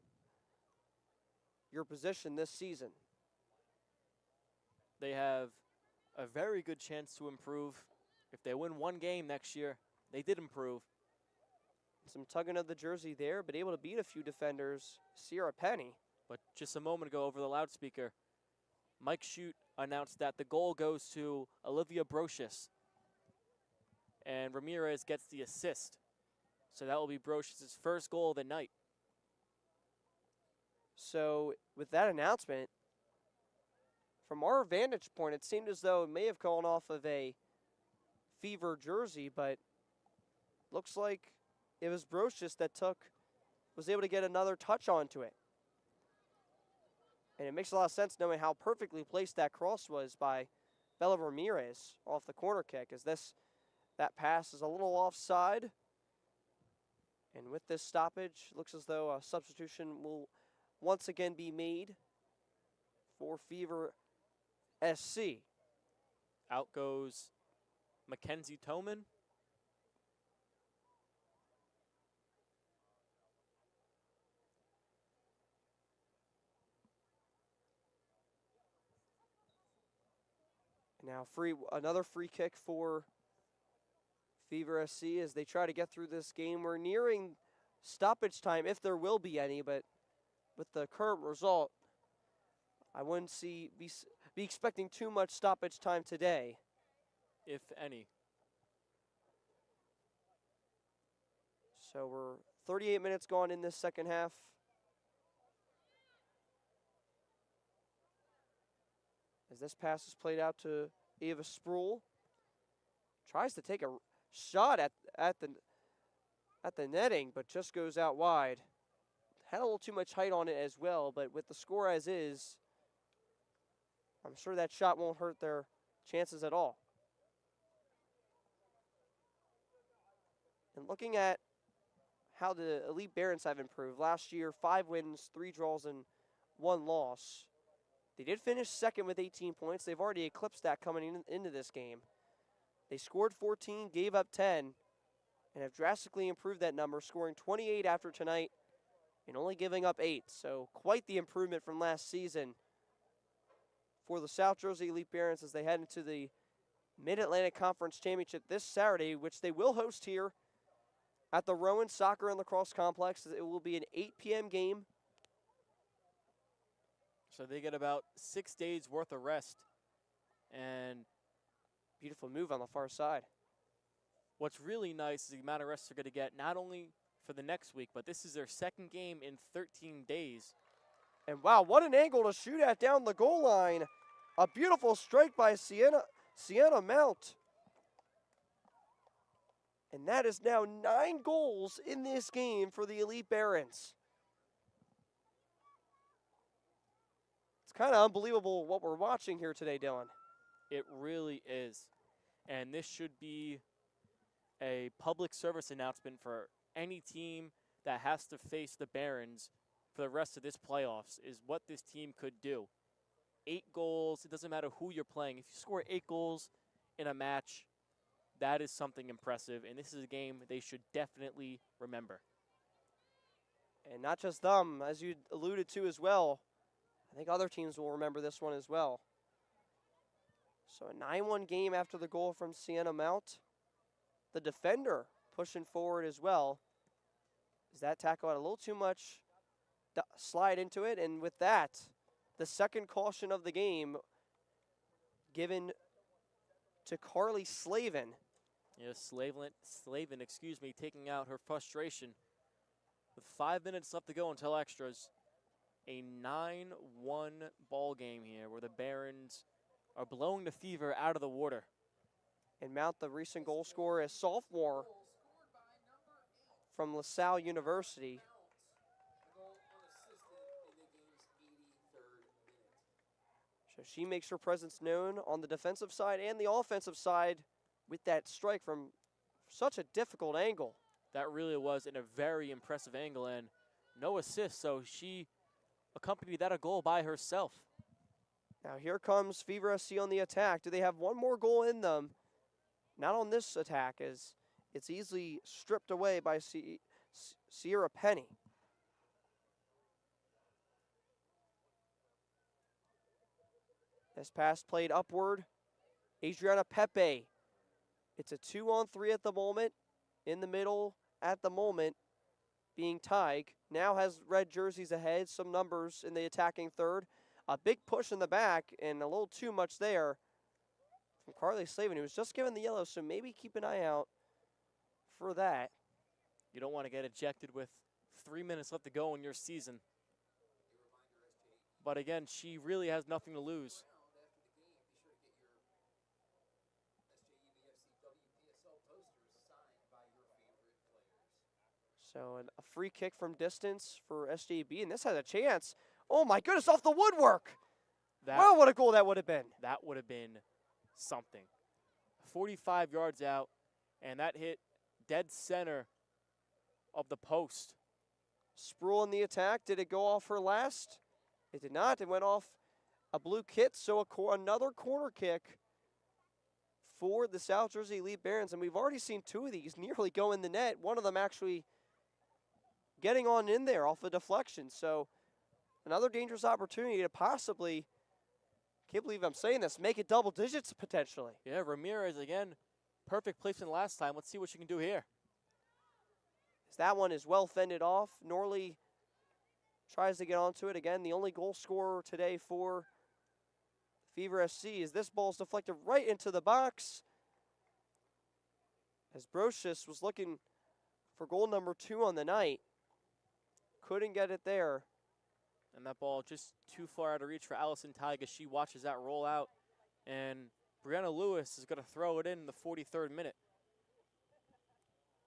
your position this season. They have a very good chance to improve. If they win 1 game next year, they did improve. Some tugging of the jersey there, but able to beat a few defenders. Sierra Penny. But just a moment ago over the loudspeaker, Mike Shute announced that the goal goes to Olivia Brocious. And Ramirez gets the assist. So that will be Brocious' first goal of the night. So with that announcement, from our vantage point, it seemed as though it may have gone off of a Fever jersey, but looks like it was Brocious that was able to get another touch onto it. And it makes a lot of sense knowing how perfectly placed that cross was by Bella Ramirez off the corner kick, as that pass is a little offside. And with this stoppage, looks as though a substitution will once again be made for Fever SC. Out goes Mackenzie Toman. Now another free kick for Fever SC as they try to get through this game. We're nearing stoppage time, if there will be any, but with the current result, I wouldn't be expecting too much stoppage time today. If any. So we're 38 minutes gone in this second half. As this pass is played out to Ava Sproul. Tries to take a shot at the netting, but just goes out wide. Had a little too much height on it as well, but with the score as is, I'm sure that shot won't hurt their chances at all. And looking at how the Elite Barons have improved, last year 5 wins, 3 draws, and 1 loss. They did finish second with 18 points. They've already eclipsed that coming into this game. They scored 14, gave up 10, and have drastically improved that number, scoring 28 after tonight and only giving up 8. So quite the improvement from last season for the South Jersey Elite Barons as they head into the Mid-Atlantic Conference Championship this Saturday, which they will host here at the Rowan Soccer and Lacrosse Complex. It will be an 8 p.m. game. So they get about 6 days worth of rest. And beautiful move on the far side. What's really nice is the amount of rest they're going to get, not only for the next week, but this is their second game in 13 days. And wow, what an angle to shoot at down the goal line. A beautiful strike by Sienna Mount. And that is now 9 goals in this game for the Elite Barons. It's kind of unbelievable what we're watching here today, Dylan. It really is. And this should be a public service announcement for any team that has to face the Barons for for the rest of this playoffs is what this team could do. 8 goals, it doesn't matter who you're playing. If you score 8 goals in a match, that is something impressive, and this is a game they should definitely remember. And not just them, as you alluded to as well. I think other teams will remember this one as well. So a 9-1 game after the goal from Sienna Mount. The defender pushing forward as well. As that tackle had a little too much slide into it, and with that, the second caution of the game given to Carly Slavin. Yeah, Slavin, taking out her frustration. With 5 minutes left to go until extras. A 9-1 ball game here where the Barons are blowing the Fever out of the water. And Mount, the recent goal scorer, a sophomore from LaSalle University. So she makes her presence known on the defensive side and the offensive side with that strike from such a difficult angle. That really was in a very impressive angle, and no assist, so she accompanied that a goal by herself. Now here comes Fever SC on the attack. Do they have one more goal in them? Not on this attack, as it's easily stripped away by Sierra Penny. This pass played upward. Adriana Pepe. It's a 2-on-3 at the moment. In the middle at the moment being Tig. Now has red jerseys ahead, some numbers in the attacking third. A big push in the back and a little too much there from Carly Slavin, who was just given the yellow, so maybe keep an eye out for that. You don't want to get ejected with 3 minutes left to go in your season. But again, she really has nothing to lose. So a free kick from distance for SJB, and this has a chance. Oh my goodness, off the woodwork. Wow, what a goal that would have been. That would have been something. 45 yards out, and that hit dead center of the post. Sproul in the attack. Did it go off her last? It did not. It went off a blue kit, so another corner kick for the South Jersey Elite Barons, and we've already seen 2 of these nearly go in the net. One of them actually getting on in there off a deflection. So another dangerous opportunity to possibly, can't believe I'm saying this, make it double digits potentially. Yeah, Ramirez again, perfect placement last time. Let's see what she can do here. That one is well fended off. Norley tries to get onto it. Again, the only goal scorer today for Fever SC is this ball's deflected right into the box. As Brocious was looking for goal number 2 on the night. Couldn't get it there. And that ball just too far out of reach for Allison Tig as she watches that roll out. And Brianna Lewis is going to throw it in the 43rd minute.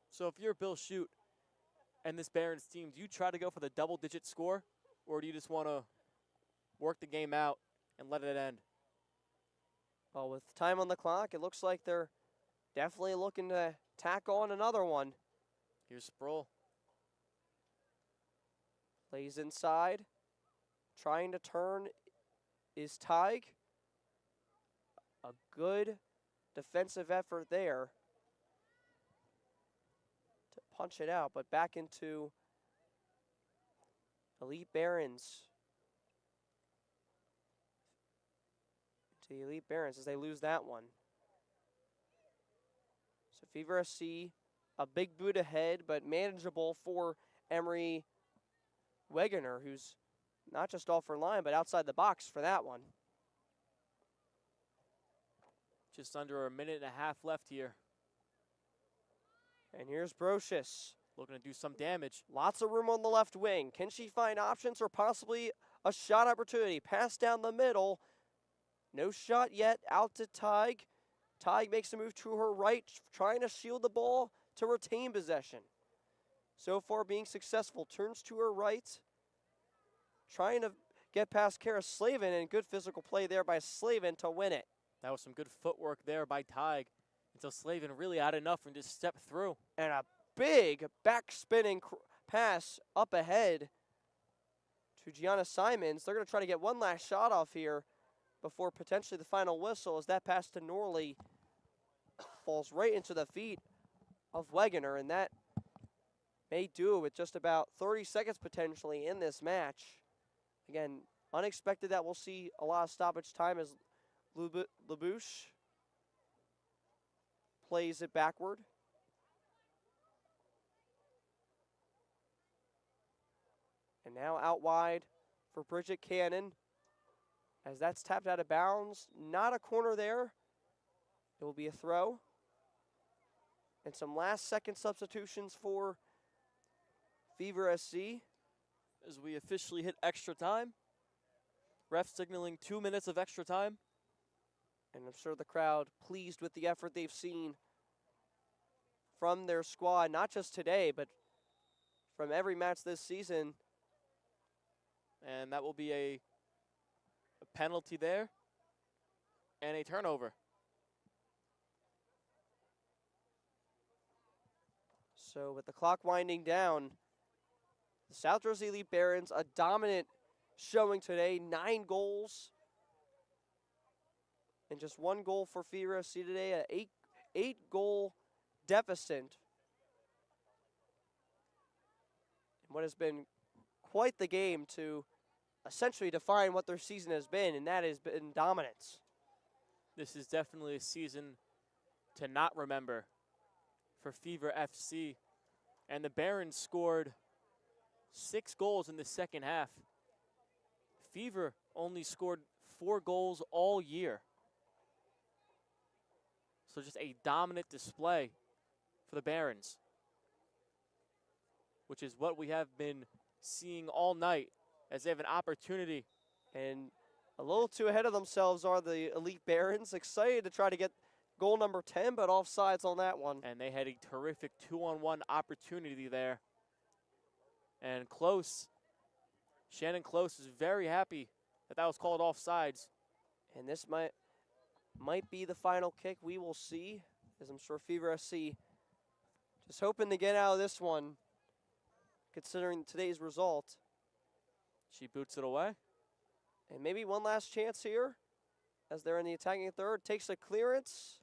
So if you're Bill Shute and this Barons team, do you try to go for the double-digit score? Or do you just want to work the game out and let it end? Well, with time on the clock, it looks like they're definitely looking to tack on another one. Here's Sproul. Plays inside. Trying to turn is Tig. A good defensive effort there to punch it out, but back into Elite Barons. To the Elite Barons as they lose that one. So Fever SC, a big boot ahead, but manageable for Emery Wegener, who's not just off her line, but outside the box for that one. Just under a minute and a half left here. And here's Brocious. Looking to do some damage. Lots of room on the left wing. Can she find options or possibly a shot opportunity? Pass down the middle. No shot yet. Out to Tig. Tig makes a move to her right, trying to shield the ball to retain possession. So far being successful. Turns to her right. Trying to get past Kara Slavin, and good physical play there by Slavin to win it. That was some good footwork there by Tig until Slavin really had enough and just stepped through. And a big back spinning pass up ahead to Gianna Simons. They're going to try to get one last shot off here before potentially the final whistle, as that pass to Norley falls right into the feet of Wegener, and that may do it with just about 30 seconds potentially in this match. Again, unexpected that we'll see a lot of stoppage time as Labouche plays it backward. And now out wide for Bridget Cannon, as that's tapped out of bounds. Not a corner there. It will be a throw. And some last second substitutions for Fever SC. As we officially hit extra time. Ref signaling 2 minutes of extra time. And I'm sure the crowd pleased with the effort they've seen from their squad, not just today, but from every match this season. And that will be a penalty there and a turnover. So with the clock winding down, the South Jersey Elite Barons, a dominant showing today, 9 goals. And just 1 goal for Fever SC today, an 8-goal deficit. And what has been quite the game to essentially define what their season has been, and that has been dominance. This is definitely a season to not remember for Fever FC. And the Barons scored 6 goals in the second half. Fever only scored 4 goals all year. So just a dominant display for the Barons, which is what we have been seeing all night, as they have an opportunity. And a little too ahead of themselves are the Elite Barons, excited to try to get goal number 10, but offsides on that one. And they had a terrific 2-on-1 opportunity there. And Close, Shannon Close is very happy that that was called offsides. And this might be the final kick. We will see, as I'm sure Fever SC just hoping to get out of this one, considering today's result. She boots it away. And maybe one last chance here, as they're in the attacking third. Takes a clearance.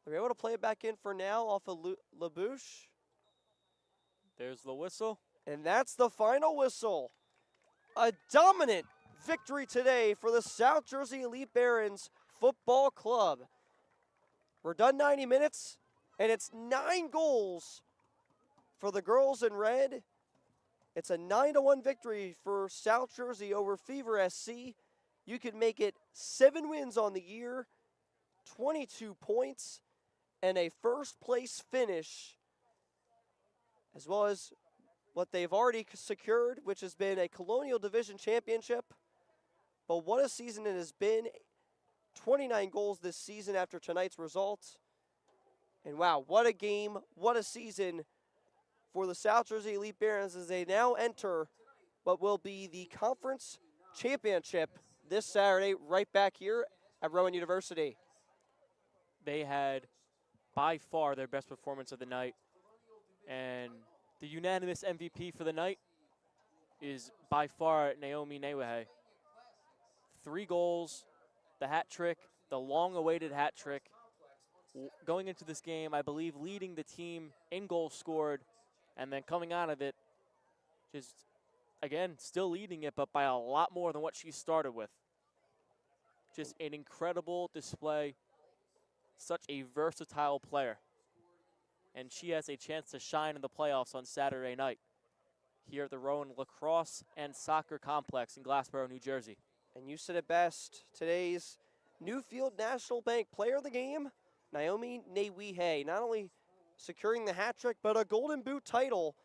They're able to play it back in for now off of Labouche. There's the whistle. And that's the final whistle. A dominant victory today for the South Jersey Elite Barons Football Club. We're done 90 minutes, and it's 9 goals for the girls in red. It's a 9-1 victory for South Jersey over Fever SC. You could make it 7 wins on the year, 22 points, and a first-place finish, as well as what they've already secured, which has been a Colonial Division Championship. But what a season it has been. 29 goals this season after tonight's results. And wow, what a game, what a season for the South Jersey Elite Barons as they now enter what will be the conference championship this Saturday right back here at Rowan University. They had by far their best performance of the night. And the unanimous MVP for the night is by far Naomi Newehe. 3 goals, the hat trick, the long-awaited hat trick. Going into this game, I believe leading the team in goals scored, and then coming out of it, just, again, still leading it, but by a lot more than what she started with. Just an incredible display. Such a versatile player. And she has a chance to shine in the playoffs on Saturday night here at the Rowan Lacrosse and Soccer Complex in Glassboro, New Jersey. And you said it best. Today's Newfield National Bank Player of the Game, Naomi Newehe, not only securing the hat trick, but a Golden Boot title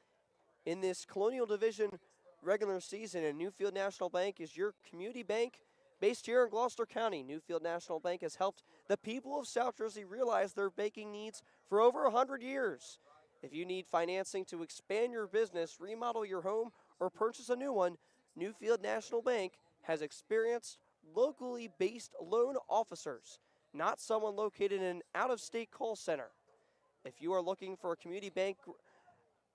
in this Colonial Division regular season. And Newfield National Bank is your community bank based here in Gloucester County. Newfield National Bank has helped the people of South Jersey realize their banking needs for over 100 years. If you need financing to expand your business, remodel your home, or purchase a new one, Newfield National Bank has experienced locally based loan officers, not someone located in an out-of-state call center. If you are looking for a community bank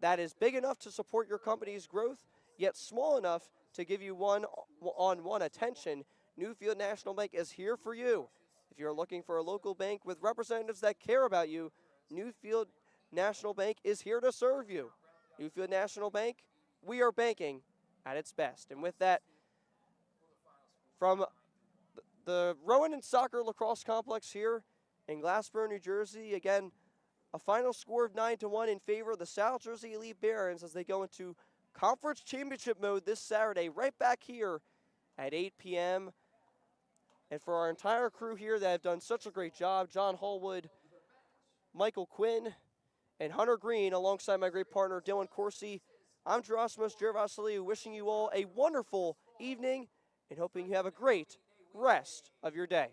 that is big enough to support your company's growth, yet small enough to give you one-on-one attention, Newfield National Bank is here for you. If you're looking for a local bank with representatives that care about you, Newfield National Bank is here to serve you. Newfield National Bank, we are banking at its best. And with that, from the Rowan and Soccer Lacrosse Complex here in Glassboro, New Jersey, again, a final score of 9-1 in favor of the South Jersey Elite Barons as they go into conference championship mode this Saturday, right back here at 8 p.m. And for our entire crew here that have done such a great job, John Hallwood, Michael Quinn, and Hunter Green, alongside my great partner, Dylan Corsi, I'm Gerasimus Jerry Zanelli, wishing you all a wonderful evening and hoping you have a great rest of your day.